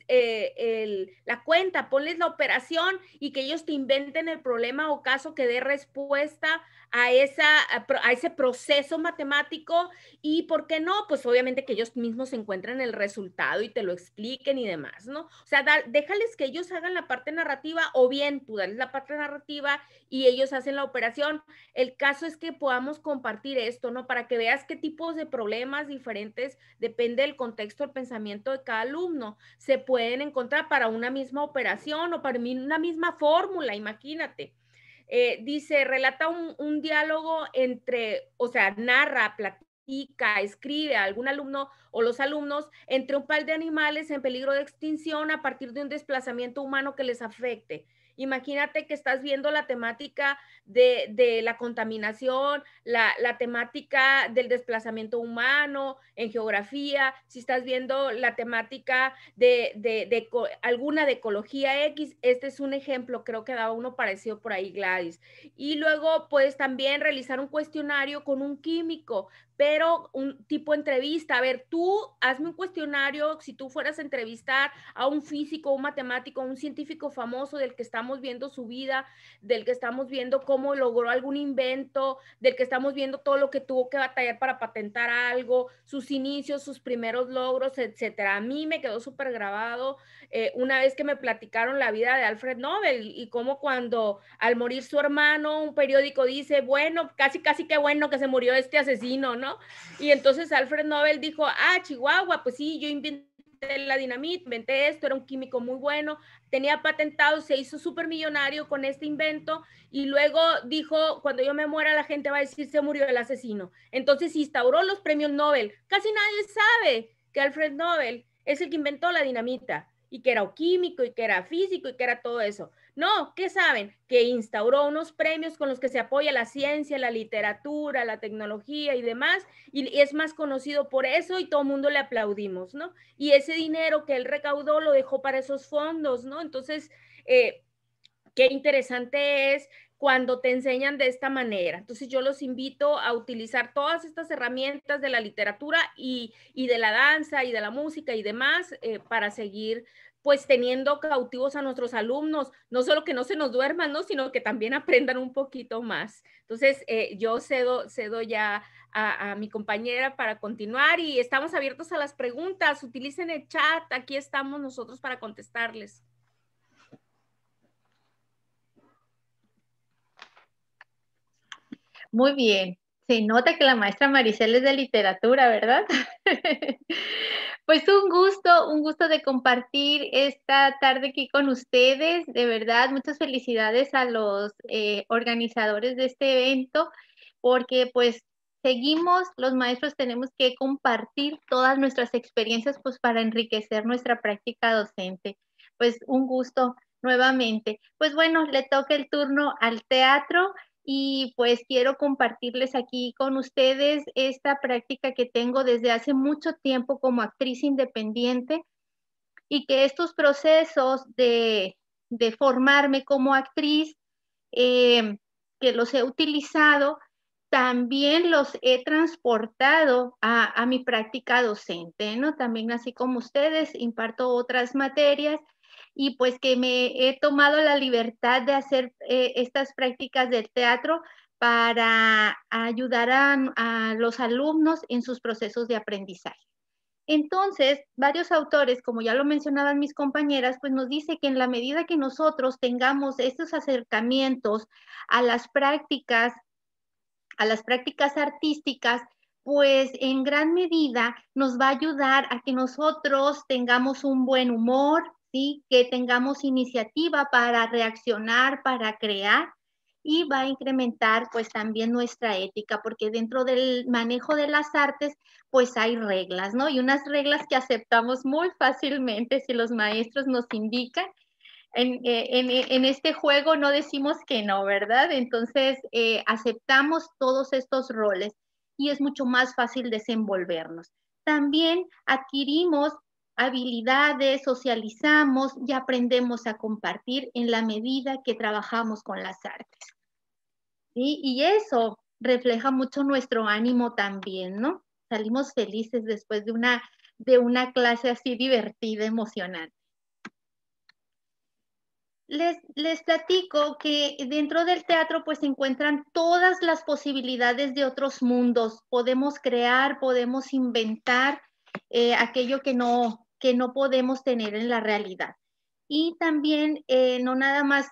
la cuenta, ponles la operación y que ellos te inventen el problema o caso que dé respuesta a ese proceso matemático. Y ¿por qué no? Pues obviamente que ellos mismos encuentren el resultado y te lo expliquen y demás, ¿no? O sea, déjales que ellos hagan la parte narrativa, o bien tú dales la parte narrativa y ellos hacen la operación. El caso es que podamos compartir esto, ¿no? Para que veas qué tipos de problemas diferentes, depende del contexto, el pensamiento de cada alumno, se pueden encontrar para una misma operación o para una misma fórmula, imagínate. Dice, relata un diálogo o sea, narra, platica, escribe a algún alumno o los alumnos entre un par de animales en peligro de extinción a partir de un desplazamiento humano que les afecte. Imagínate que estás viendo la temática de la contaminación, la temática del desplazamiento humano en geografía, si estás viendo la temática de alguna de ecología X, este es un ejemplo, creo que da uno parecido por ahí, Gladys. Y luego puedes también realizar un cuestionario con un químico, pero un tipo entrevista. A ver, tú hazme un cuestionario, si tú fueras a entrevistar a un físico, un matemático, un científico famoso del que estamos viendo su vida, del que estamos viendo cómo logró algún invento, del que estamos viendo todo lo que tuvo que batallar para patentar algo, sus inicios, sus primeros logros, etcétera. A mí me quedó súper grabado una vez que me platicaron la vida de Alfred Nobel y cómo cuando al morir su hermano, un periódico dice, bueno, casi qué bueno que se murió este asesino, ¿no? Y entonces Alfred Nobel dijo, Chihuahua, pues sí, yo inventé la dinamita, inventé esto, era un químico muy bueno, tenía patentado, se hizo súper millonario con este invento y luego dijo, cuando yo me muera la gente va a decir, se murió el asesino. Entonces instauró los premios Nobel. Casi nadie sabe que Alfred Nobel es el que inventó la dinamita y que era químico y que era físico y que era todo eso. No, ¿qué saben? Que instauró unos premios con los que se apoya la ciencia, la literatura, la tecnología y demás, y es más conocido por eso y todo el mundo le aplaudimos, ¿no? Y ese dinero que él recaudó lo dejó para esos fondos, ¿no? Entonces, qué interesante es cuando te enseñan de esta manera. Entonces yo los invito a utilizar todas estas herramientas de la literatura y de la danza y de la música y demás para seguir pues teniendo cautivos a nuestros alumnos, no solo que no se nos duerman, ¿no? Sino que también aprendan un poquito más. Entonces yo cedo ya a mi compañera para continuar y estamos abiertos a las preguntas. Utilicen el chat, aquí estamos nosotros para contestarles. Muy bien, se nota que la maestra Maricel es de literatura, ¿verdad? Pues un gusto de compartir esta tarde aquí con ustedes. De verdad, muchas felicidades a los organizadores de este evento, porque pues seguimos, los maestros tenemos que compartir todas nuestras experiencias pues para enriquecer nuestra práctica docente. Pues un gusto nuevamente. Pues bueno, le toca el turno al teatro. Y pues quiero compartirles aquí con ustedes esta práctica que tengo desde hace mucho tiempo como actriz independiente y que estos procesos de formarme como actriz, que los he utilizado, también los he transportado a mi práctica docente, ¿no? También así como ustedes, imparto otras materias y pues que me he tomado la libertad de hacer estas prácticas del teatro para ayudar a los alumnos en sus procesos de aprendizaje. Entonces, varios autores, como ya lo mencionaban mis compañeras, pues nos dice que en la medida que nosotros tengamos estos acercamientos a las prácticas artísticas, pues en gran medida nos va a ayudar a que nosotros tengamos un buen humor, ¿sí? Que tengamos iniciativa para reaccionar, para crear, y va a incrementar pues también nuestra ética, porque dentro del manejo de las artes pues hay reglas, ¿no? Y unas reglas que aceptamos muy fácilmente si los maestros nos indican. En este juego no decimos que no, ¿verdad? Entonces aceptamos todos estos roles y es mucho más fácil desenvolvernos. También adquirimos habilidades, socializamos y aprendemos a compartir en la medida que trabajamos con las artes. ¿Sí? Y eso refleja mucho nuestro ánimo también, ¿no? Salimos felices después de una clase así divertida, emocionante. Les platico que dentro del teatro pues se encuentran todas las posibilidades de otros mundos. Podemos crear, podemos inventar aquello que no podemos tener en la realidad. Y también no nada más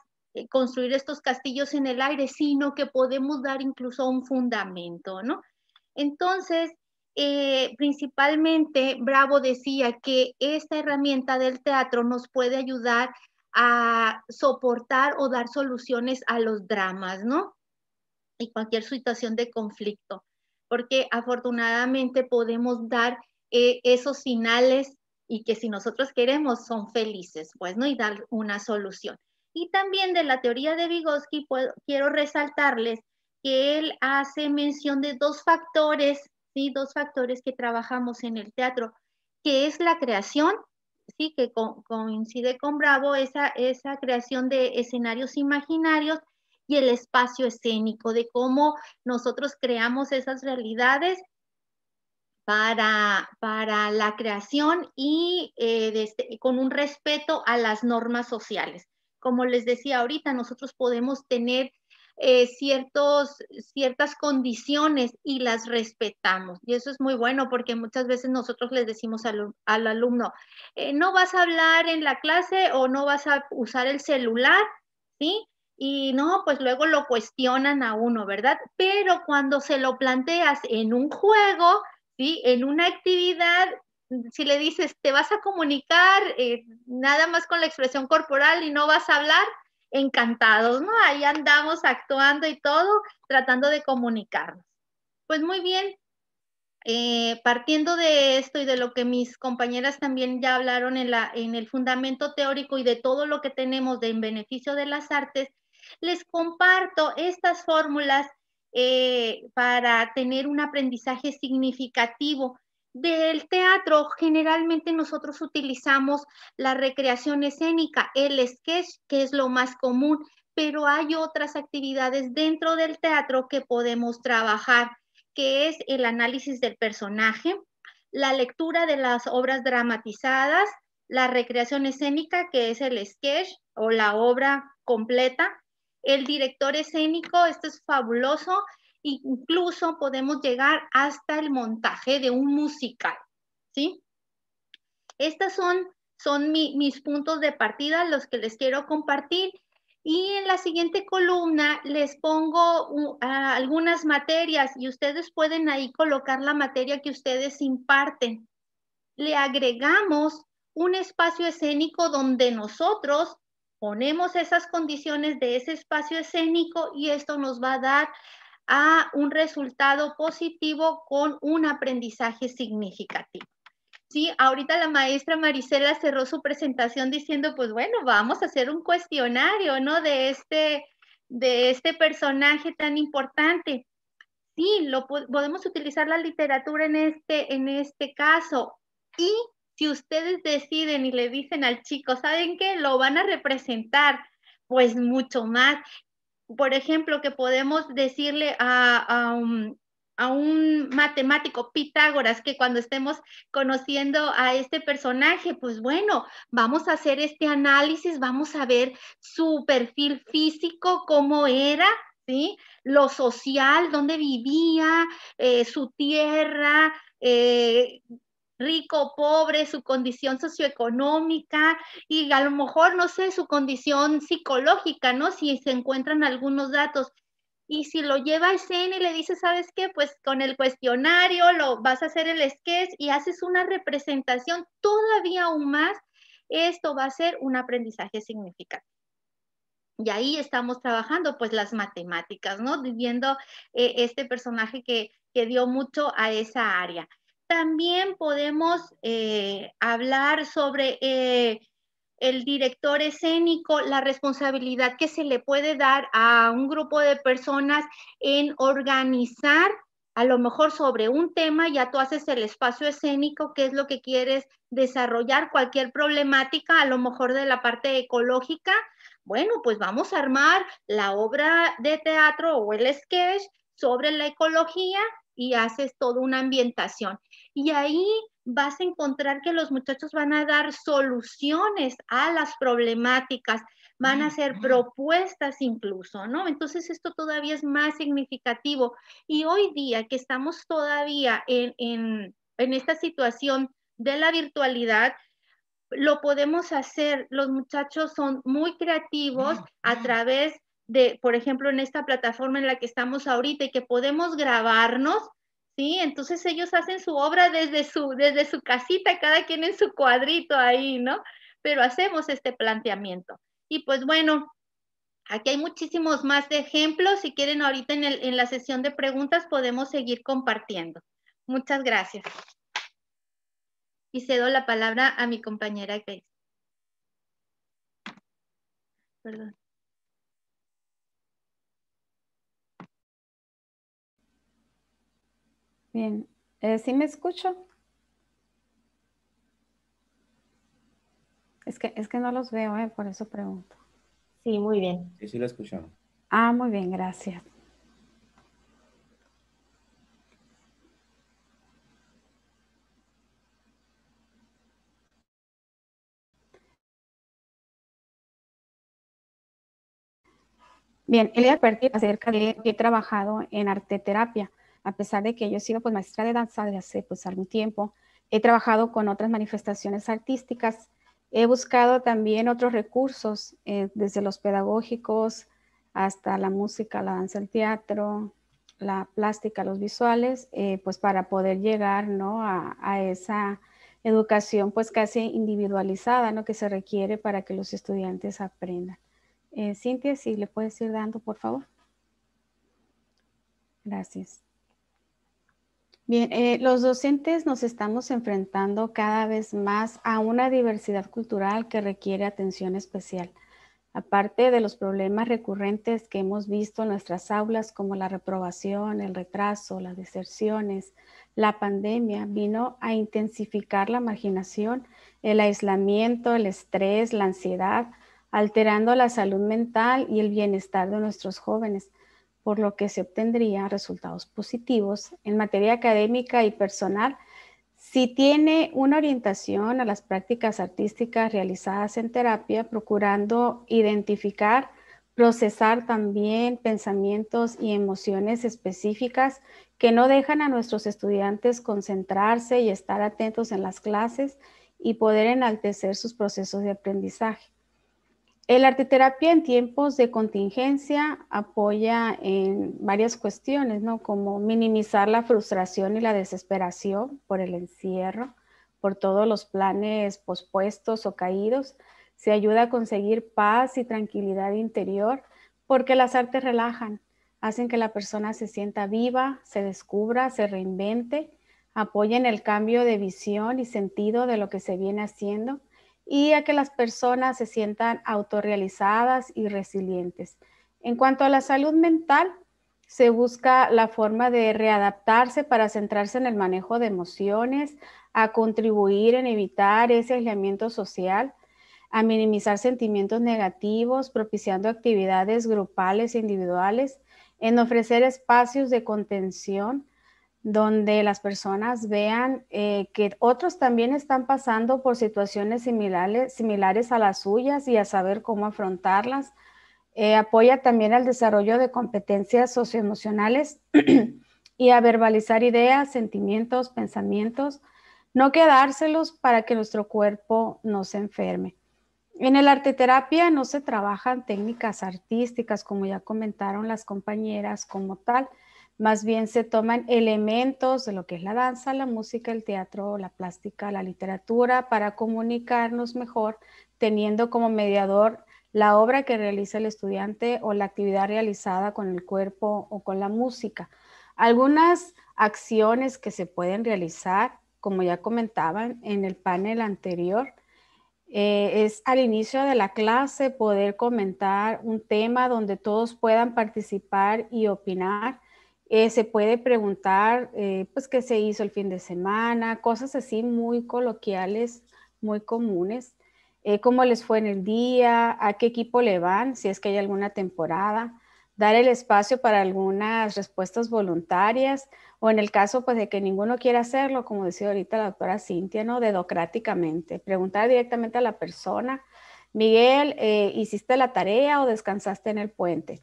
construir estos castillos en el aire, sino que podemos dar incluso un fundamento, ¿no? Entonces, principalmente Bravo decía que esta herramienta del teatro nos puede ayudar a soportar o dar soluciones a los dramas, ¿no? Y cualquier situación de conflicto, porque afortunadamente podemos dar esos finales y que si nosotros queremos son felices, pues, ¿no? Y dar una solución. Y también de la teoría de Vygotsky quiero resaltarles que él hace mención de dos factores, ¿sí? Dos factores que trabajamos en el teatro, que es la creación, ¿sí? Que coincide con Bravo, esa creación de escenarios imaginarios y el espacio escénico, de cómo nosotros creamos esas realidades para la creación y con un respeto a las normas sociales. Como les decía ahorita, nosotros podemos tener ciertas condiciones y las respetamos. Y eso es muy bueno porque muchas veces nosotros les decimos al alumno, no vas a hablar en la clase o no vas a usar el celular, ¿sí? Y no, pues luego lo cuestionan a uno, ¿verdad? Pero cuando se lo planteas en un juego, ¿sí? En una actividad, si le dices, te vas a comunicar nada más con la expresión corporal y no vas a hablar, encantados, ¿no? Ahí andamos actuando y todo, tratando de comunicarnos. Pues muy bien, partiendo de esto y de lo que mis compañeras también ya hablaron en el fundamento teórico y de todo lo que tenemos en beneficio de las artes, les comparto estas fórmulas para tener un aprendizaje significativo. Del teatro, generalmente nosotros utilizamos la recreación escénica, el sketch, que es lo más común, pero hay otras actividades dentro del teatro que podemos trabajar, que es el análisis del personaje, la lectura de las obras dramatizadas, la recreación escénica, que es el sketch o la obra completa, el director escénico, esto es fabuloso, incluso podemos llegar hasta el montaje de un musical, ¿sí? Estos son mis puntos de partida, los que les quiero compartir. Y en la siguiente columna les pongo algunas materias y ustedes pueden ahí colocar la materia que ustedes imparten. Le agregamos un espacio escénico donde nosotros ponemos esas condiciones de ese espacio escénico y esto nos va a dar a un resultado positivo con un aprendizaje significativo. Sí, ahorita la maestra Marisela cerró su presentación diciendo, pues bueno, vamos a hacer un cuestionario, ¿no? De este personaje tan importante. Sí, podemos utilizar la literatura en este caso. Y si ustedes deciden y le dicen al chico, ¿saben qué? Lo van a representar, pues mucho más. Por ejemplo, que podemos decirle a un matemático, Pitágoras, que cuando estemos conociendo a este personaje, pues bueno, vamos a hacer este análisis, vamos a ver su perfil físico, cómo era, ¿sí? Lo social, dónde vivía, su tierra, rico, pobre, su condición socioeconómica y a lo mejor, no sé, su condición psicológica, ¿no? Si se encuentran algunos datos. Y si lo lleva a escena y le dice, ¿sabes qué? Pues con el cuestionario vas a hacer el sketch y haces una representación todavía aún más, esto va a ser un aprendizaje significativo. Y ahí estamos trabajando pues las matemáticas, ¿no? Viviendo este personaje que dio mucho a esa área. También podemos hablar sobre el director escénico, la responsabilidad que se le puede dar a un grupo de personas en organizar, a lo mejor sobre un tema, ya tú haces el espacio escénico, qué es lo que quieres desarrollar, cualquier problemática, a lo mejor de la parte ecológica. Bueno, pues vamos a armar la obra de teatro o el sketch sobre la ecología y haces toda una ambientación. Y ahí vas a encontrar que los muchachos van a dar soluciones a las problemáticas, van a hacer propuestas incluso, ¿no? Entonces esto todavía es más significativo. Y hoy día que estamos todavía en esta situación de la virtualidad, lo podemos hacer. Los muchachos son muy creativos a través de, por ejemplo, en esta plataforma en la que estamos ahorita y que podemos grabarnos, ¿sí? Entonces ellos hacen su obra desde su casita, cada quien en su cuadrito ahí, ¿no? Pero hacemos este planteamiento. Y pues bueno, aquí hay muchísimos más ejemplos. Si quieren ahorita en la sesión de preguntas podemos seguir compartiendo. Muchas gracias. Y cedo la palabra a mi compañera Grace. perdón. Bien, ¿sí me escucho? Es que no los veo, por eso pregunto. Sí, muy bien. Sí, sí, lo escuchamos. Ah, muy bien, gracias. Bien, le voy a advertir acerca de que he trabajado en arteterapia, a pesar de que yo he sido pues maestra de danza desde hace pues algún tiempo. He trabajado con otras manifestaciones artísticas. He buscado también otros recursos, desde los pedagógicos hasta la música, la danza, el teatro, la plástica, los visuales, pues para poder llegar, ¿no?, a esa educación pues casi individualizada, ¿no?, que se requiere para que los estudiantes aprendan. Cintia, si le puedes ir dando, por favor. Gracias. Bien, los docentes nos estamos enfrentando cada vez más a una diversidad cultural que requiere atención especial. Aparte de los problemas recurrentes que hemos visto en nuestras aulas, como la reprobación, el retraso, las deserciones, la pandemia vino a intensificar la marginación, el aislamiento, el estrés, la ansiedad, alterando la salud mental y el bienestar de nuestros jóvenes, por lo que se obtendrían resultados positivos en materia académica y personal si tiene una orientación a las prácticas artísticas realizadas en terapia, procurando identificar, procesar también pensamientos y emociones específicas que no dejan a nuestros estudiantes concentrarse y estar atentos en las clases y poder enaltecer sus procesos de aprendizaje. El arteterapia en tiempos de contingencia apoya en varias cuestiones, ¿no?, como minimizar la frustración y la desesperación por el encierro, por todos los planes pospuestos o caídos. Se ayuda a conseguir paz y tranquilidad interior porque las artes relajan, hacen que la persona se sienta viva, se descubra, se reinvente, apoyen el cambio de visión y sentido de lo que se viene haciendo, y a que las personas se sientan autorrealizadas y resilientes. En cuanto a la salud mental, se busca la forma de readaptarse para centrarse en el manejo de emociones, a contribuir en evitar ese aislamiento social, a minimizar sentimientos negativos, propiciando actividades grupales e individuales, en ofrecer espacios de contención, donde las personas vean que otros también están pasando por situaciones similares a las suyas y a saber cómo afrontarlas. Apoya también al desarrollo de competencias socioemocionales y a verbalizar ideas, sentimientos, pensamientos, no quedárselos para que nuestro cuerpo no se enferme. En el arteterapia no se trabajan técnicas artísticas, como ya comentaron las compañeras, como tal. Más bien se toman elementos de lo que es la danza, la música, el teatro, la plástica, la literatura, para comunicarnos mejor, teniendo como mediador la obra que realiza el estudiante o la actividad realizada con el cuerpo o con la música. Algunas acciones que se pueden realizar, como ya comentaban en el panel anterior, es al inicio de la clase poder comentar un tema donde todos puedan participar y opinar. Se puede preguntar, pues, qué se hizo el fin de semana, cosas así muy coloquiales, muy comunes. Cómo les fue en el día, a qué equipo le van, si es que hay alguna temporada. Dar el espacio para algunas respuestas voluntarias, o en el caso pues de que ninguno quiera hacerlo, como decía ahorita la doctora Cintia, ¿no?, dedocráticamente. Preguntar directamente a la persona: Miguel, ¿hiciste la tarea o descansaste en el puente?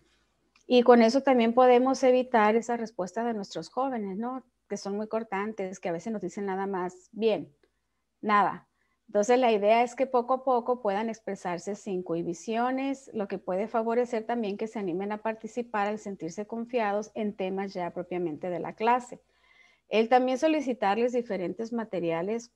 Y con eso también podemos evitar esa respuesta de nuestros jóvenes, ¿no?, que son muy cortantes, que a veces nos dicen nada más bien, nada. Entonces la idea es que poco a poco puedan expresarse sin cohibiciones, lo que puede favorecer también que se animen a participar al sentirse confiados en temas ya propiamente de la clase. El también solicitarles diferentes materiales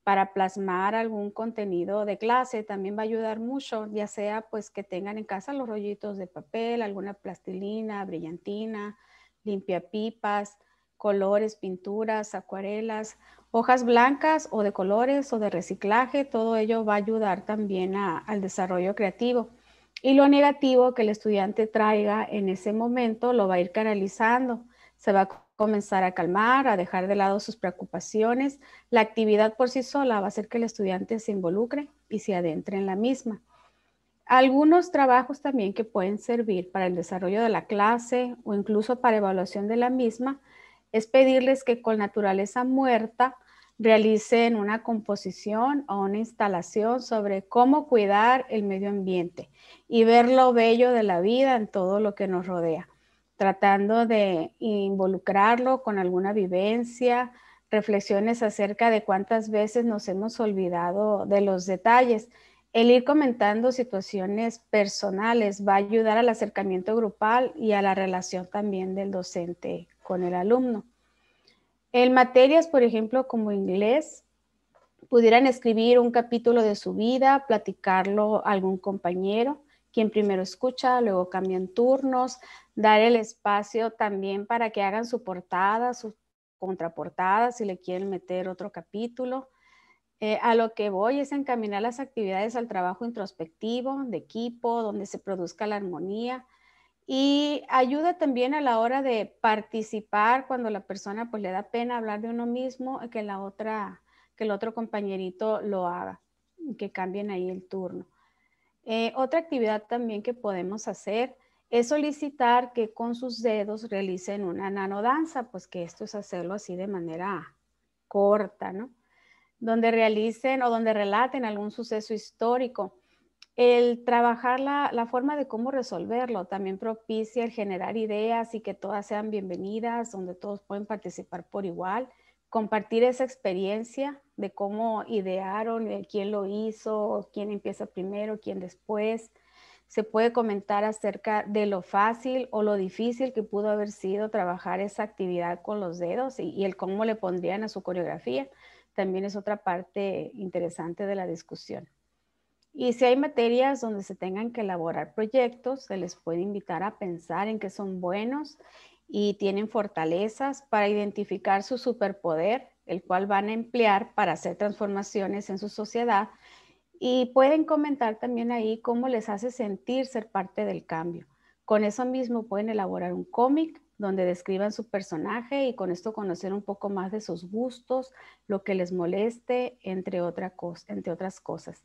para plasmar algún contenido de clase también va a ayudar mucho, ya sea pues que tengan en casa los rollitos de papel, alguna plastilina, brillantina, limpiapipas, colores, pinturas, acuarelas, hojas blancas o de colores o de reciclaje. Todo ello va a ayudar también al desarrollo creativo. Y lo negativo que el estudiante traiga en ese momento lo va a ir canalizando. Se va a comenzar a calmar, a dejar de lado sus preocupaciones. La actividad por sí sola va a hacer que el estudiante se involucre y se adentre en la misma. Algunos trabajos también que pueden servir para el desarrollo de la clase o incluso para evaluación de la misma es pedirles que con naturaleza muerta realicen una composición o una instalación sobre cómo cuidar el medio ambiente y ver lo bello de la vida en todo lo que nos rodea, tratando de involucrarlo con alguna vivencia, reflexiones acerca de cuántas veces nos hemos olvidado de los detalles. El ir comentando situaciones personales va a ayudar al acercamiento grupal y a la relación también del docente con el alumno. En materias, por ejemplo, como inglés, pudieran escribir un capítulo de su vida, platicarlo a algún compañero, quien primero escucha, luego cambian turnos, dar el espacio también para que hagan su portada, su contraportada, si le quieren meter otro capítulo. A lo que voy es encaminar las actividades al trabajo introspectivo, de equipo, donde se produzca la armonía, y ayuda también a la hora de participar cuando la persona pues le da pena hablar de uno mismo, que el otro compañerito lo haga, que cambien ahí el turno. Otra actividad también que podemos hacer es solicitar que con sus dedos realicen una nanodanza, pues que esto es hacerlo así de manera corta, ¿no? Donde realicen o donde relaten algún suceso histórico. El trabajar la forma de cómo resolverlo también propicia el generar ideas y que todas sean bienvenidas, donde todos pueden participar por igual, compartir esa experiencia de cómo idearon, de quién lo hizo, quién empieza primero, quién después. Se puede comentar acerca de lo fácil o lo difícil que pudo haber sido trabajar esa actividad con los dedos y el cómo le pondrían a su coreografía. También es otra parte interesante de la discusión. Y si hay materias donde se tengan que elaborar proyectos, se les puede invitar a pensar en qué son buenos y tienen fortalezas para identificar su superpoder, el cual van a emplear para hacer transformaciones en su sociedad. Y pueden comentar también ahí cómo les hace sentir ser parte del cambio. Con eso mismo pueden elaborar un cómic donde describan su personaje y con esto conocer un poco más de sus gustos, lo que les moleste, entre otras cosas.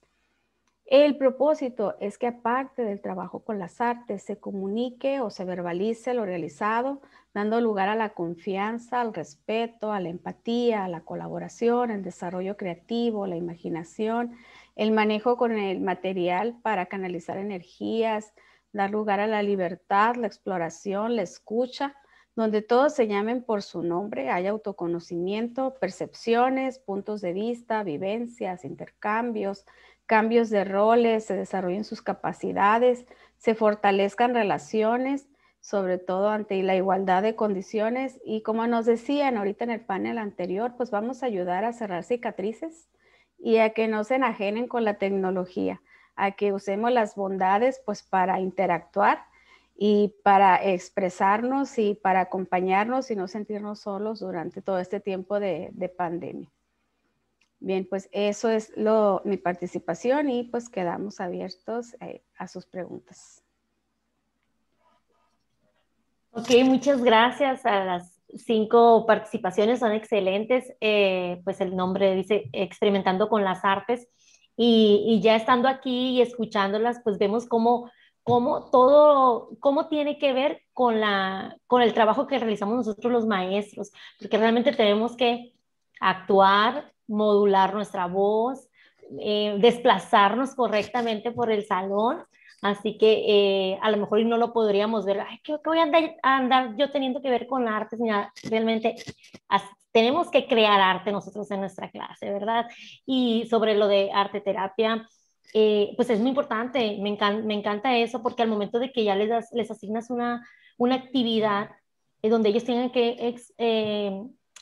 El propósito es que aparte del trabajo con las artes, se comunique o se verbalice lo realizado, dando lugar a la confianza, al respeto, a la empatía, a la colaboración, el desarrollo creativo, la imaginación, el manejo con el material para canalizar energías, dar lugar a la libertad, la exploración, la escucha, donde todos se llamen por su nombre, haya autoconocimiento, percepciones, puntos de vista, vivencias, intercambios, cambios de roles, se desarrollen sus capacidades, se fortalezcan relaciones, sobre todo ante la igualdad de condiciones. Y como nos decían ahorita en el panel anterior, pues vamos a ayudar a cerrar cicatrices y a que no se enajenen con la tecnología, a que usemos las bondades pues para interactuar y para expresarnos y para acompañarnos y no sentirnos solos durante todo este tiempo de pandemia. Bien, pues eso es mi participación y pues quedamos abiertos a sus preguntas. Ok, muchas gracias a las 5 participaciones, son excelentes. Pues el nombre dice Experimentando con las Artes y ya estando aquí y escuchándolas, pues vemos cómo tiene que ver con el trabajo que realizamos nosotros los maestros, porque realmente tenemos que actuar, modular nuestra voz, desplazarnos correctamente por el salón. Así que a lo mejor no lo podríamos ver. Ay, ¿qué voy a andar yo teniendo que ver con artes? Mira, realmente tenemos que crear arte nosotros en nuestra clase, ¿verdad? Y sobre lo de arte terapia, pues es muy importante. Me encanta eso porque al momento de que ya les asignas una actividad donde ellos tengan que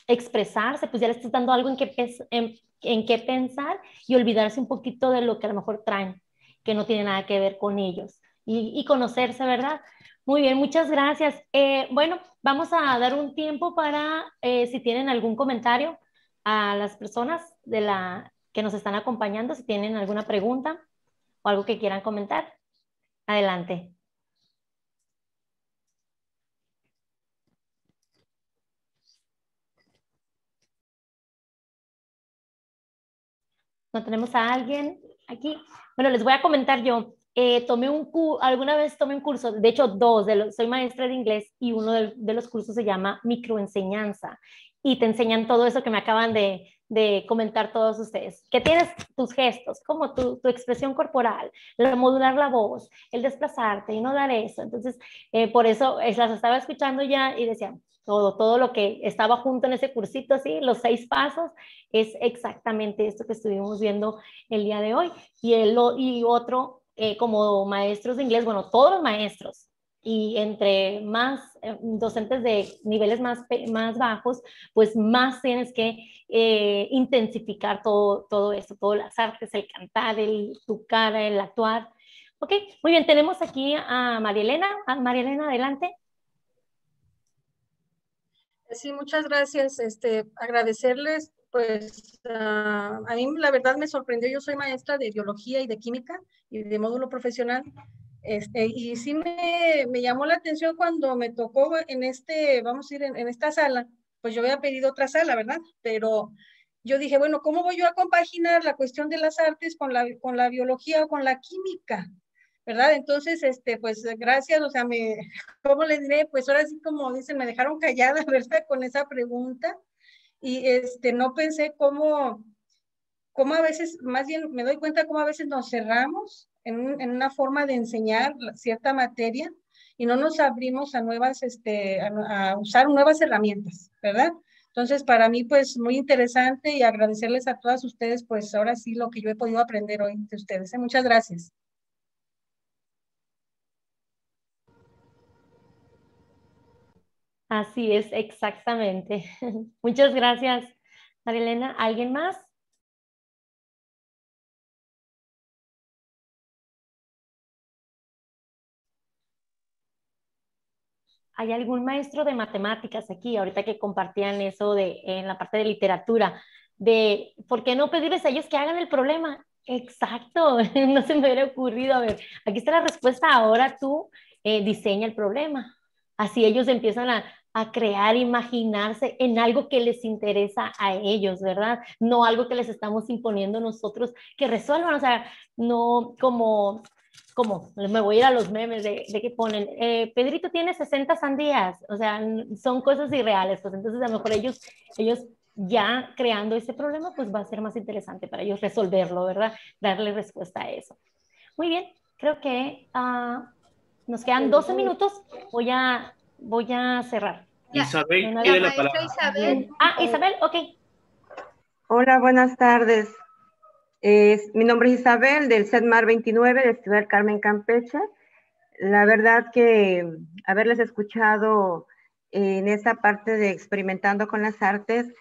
expresarse, pues ya les estás dando algo en qué pensar y olvidarse un poquito de lo que a lo mejor traen, que no tiene nada que ver con ellos y conocerse, ¿verdad? Muy bien, muchas gracias. Bueno, vamos a dar un tiempo para si tienen algún comentario a las personas que nos están acompañando, si tienen alguna pregunta o algo que quieran comentar. Adelante. ¿No tenemos a alguien aquí? Bueno, les voy a comentar yo. Alguna vez tomé un curso, de hecho soy maestra de inglés y uno de los cursos se llama microenseñanza y te enseñan todo eso que me acaban de comentar todos ustedes. Que tienes tus gestos, como tu expresión corporal, modular la voz, el desplazarte y no dar eso. Entonces, por eso las estaba escuchando ya y decía, todo lo que estaba junto en ese cursito, así, los 6 pasos, es exactamente esto que estuvimos viendo el día de hoy. Y otro, como maestros de inglés, bueno, todos los maestros, y entre más docentes de niveles más bajos, pues más tienes que intensificar todo esto, todas las artes, el cantar, tu cara, el actuar. Ok, muy bien, tenemos aquí a María Elena. María Elena, adelante. Sí, muchas gracias. Agradecerles, pues a mí la verdad me sorprendió. Yo soy maestra de biología y de química y de módulo profesional. Y sí me llamó la atención cuando me tocó vamos a ir en esta sala, pues yo había pedido otra sala, ¿verdad? Pero yo dije, bueno, ¿cómo voy yo a compaginar la cuestión de las artes con la biología o con la química? ¿Verdad? Entonces, pues gracias, o sea, ¿cómo les diré? Pues ahora sí, como dicen, me dejaron callada, ¿verdad? Con esa pregunta. Y no pensé cómo a veces, más bien me doy cuenta cómo a veces nos cerramos en una forma de enseñar cierta materia y no nos abrimos a a usar nuevas herramientas, ¿verdad? Entonces, para mí, pues, muy interesante y agradecerles a todas ustedes, pues, ahora sí, lo que yo he podido aprender hoy de ustedes. Muchas gracias. Así es, exactamente. Muchas gracias, María Elena. ¿Alguien más? ¿Hay algún maestro de matemáticas aquí, ahorita que compartían eso en la parte de literatura, de por qué no pedirles a ellos que hagan el problema? Exacto, no se me hubiera ocurrido. A ver, aquí está la respuesta, ahora tú diseña el problema. Así ellos empiezan a crear, imaginarse en algo que les interesa a ellos, ¿verdad? No algo que les estamos imponiendo nosotros que resuelvan, o sea, no como me voy a ir a los memes de que ponen, Pedrito tiene 60 sandías, o sea, son cosas irreales, pues entonces a lo mejor ellos ya creando ese problema, pues va a ser más interesante para ellos resolverlo, ¿verdad? Darle respuesta a eso. Muy bien, creo que nos quedan 12 minutos, voy a cerrar. Isabel tiene la palabra. Isabel. Isabel, ok. Hola, buenas tardes. Mi nombre es Isabel, del CEDMAR 29, de Ciudad del Carmen, Campeche. La verdad que haberles escuchado en esa parte de experimentando con las artes,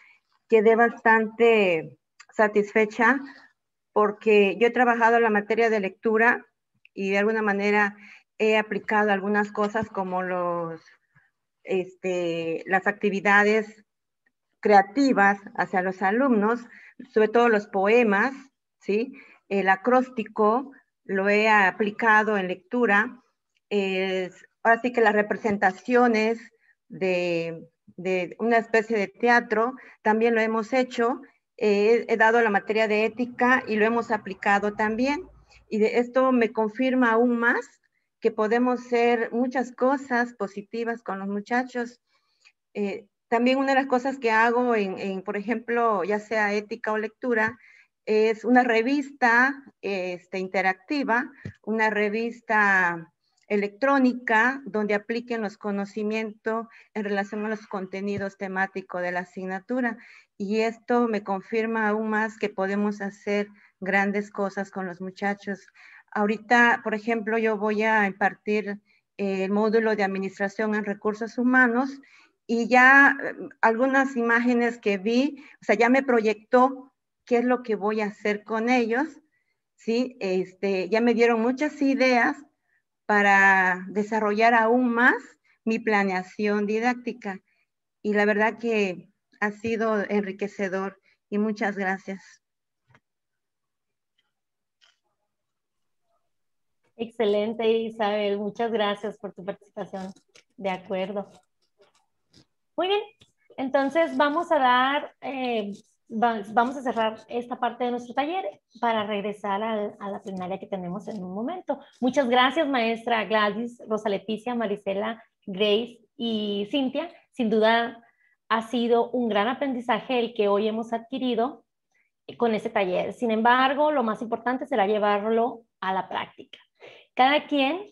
quedé bastante satisfecha porque yo he trabajado en la materia de lectura y de alguna manera he aplicado algunas cosas como las actividades creativas hacia los alumnos, sobre todo los poemas, ¿sí? El acróstico lo he aplicado en lectura. Ahora sí que las representaciones de una especie de teatro también lo hemos hecho. He dado la materia de ética y lo hemos aplicado también. Y de esto me confirma aún más que podemos hacer muchas cosas positivas con los muchachos. También una de las cosas que hago por ejemplo, ya sea ética o lectura, es una revista interactiva, una revista electrónica donde apliquen los conocimientos en relación a los contenidos temáticos de la asignatura. Y esto me confirma aún más que podemos hacer grandes cosas con los muchachos. Ahorita, por ejemplo, yo voy a impartir el módulo de administración en recursos humanos y ya algunas imágenes que vi, o sea, ya me proyectó qué es lo que voy a hacer con ellos, ¿sí? Ya me dieron muchas ideas para desarrollar aún más mi planeación didáctica. Y la verdad que ha sido enriquecedor y muchas gracias. Excelente, Isabel. Muchas gracias por tu participación. De acuerdo. Muy bien. Entonces vamos a cerrar esta parte de nuestro taller para regresar a la plenaria que tenemos en un momento. Muchas gracias, maestra Gladys, Rosa Leticia, Marisela, Grace y Cintia. Sin duda ha sido un gran aprendizaje el que hoy hemos adquirido con este taller. Sin embargo, lo más importante será llevarlo a la práctica. Cada quien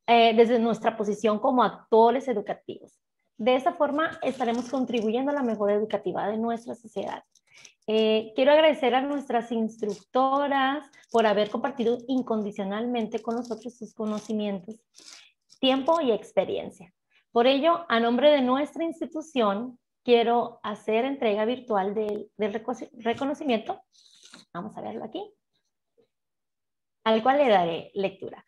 desde nuestra posición como actores educativos. De esta forma estaremos contribuyendo a la mejora educativa de nuestra sociedad. Quiero agradecer a nuestras instructoras por haber compartido incondicionalmente con nosotros sus conocimientos, tiempo y experiencia. Por ello, a nombre de nuestra institución, quiero hacer entrega virtual del reconocimiento. Vamos a verlo aquí. Al cual le daré lectura.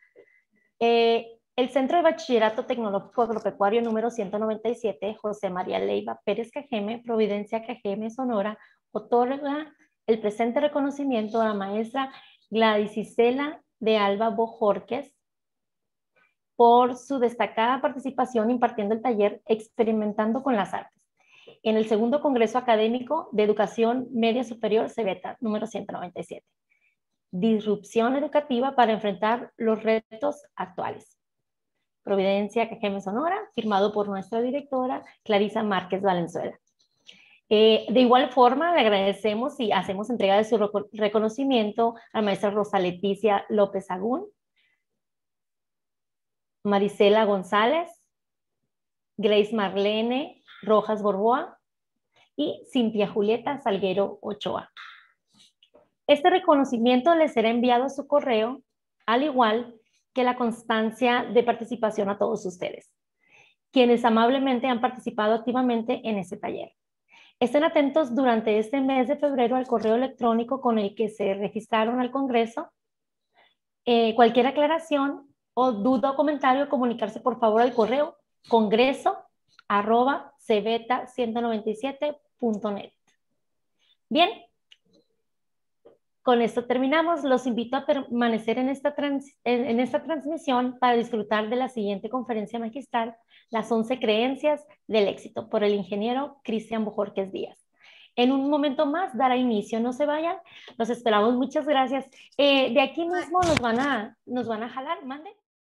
El Centro de Bachillerato Tecnológico Agropecuario número 197, José María Leiva Pérez Cajeme, Providencia Cajeme, Sonora, otorga el presente reconocimiento a la maestra Gladys Isela de Alba Bojorquez por su destacada participación impartiendo el taller Experimentando con las Artes en el segundo Congreso Académico de Educación Media Superior CEBETA número 197. Disrupción educativa para enfrentar los retos actuales. Providencia Cajeme, Sonora, firmado por nuestra directora Clarisa Márquez Valenzuela. De igual forma, le agradecemos y hacemos entrega de su reconocimiento a la maestra Rosa Leticia López Agún, Marisela González, Grace Marlene Rojas Borboa y Cintia Julieta Salguero Ochoa. Este reconocimiento les será enviado a su correo, al igual que la constancia de participación a todos ustedes, quienes amablemente han participado activamente en este taller. Estén atentos durante este mes de febrero al correo electrónico con el que se registraron al Congreso. Cualquier aclaración o duda o comentario, comunicarse por favor al correo congreso@cebeta197.net. Bien, con esto terminamos. Los invito a permanecer en esta transmisión para disfrutar de la siguiente conferencia magistral, las 11 creencias del éxito, por el ingeniero Cristian Bojorquez Díaz. En un momento más dará inicio, no se vayan, los esperamos, muchas gracias. De aquí mismo nos van a jalar, mande.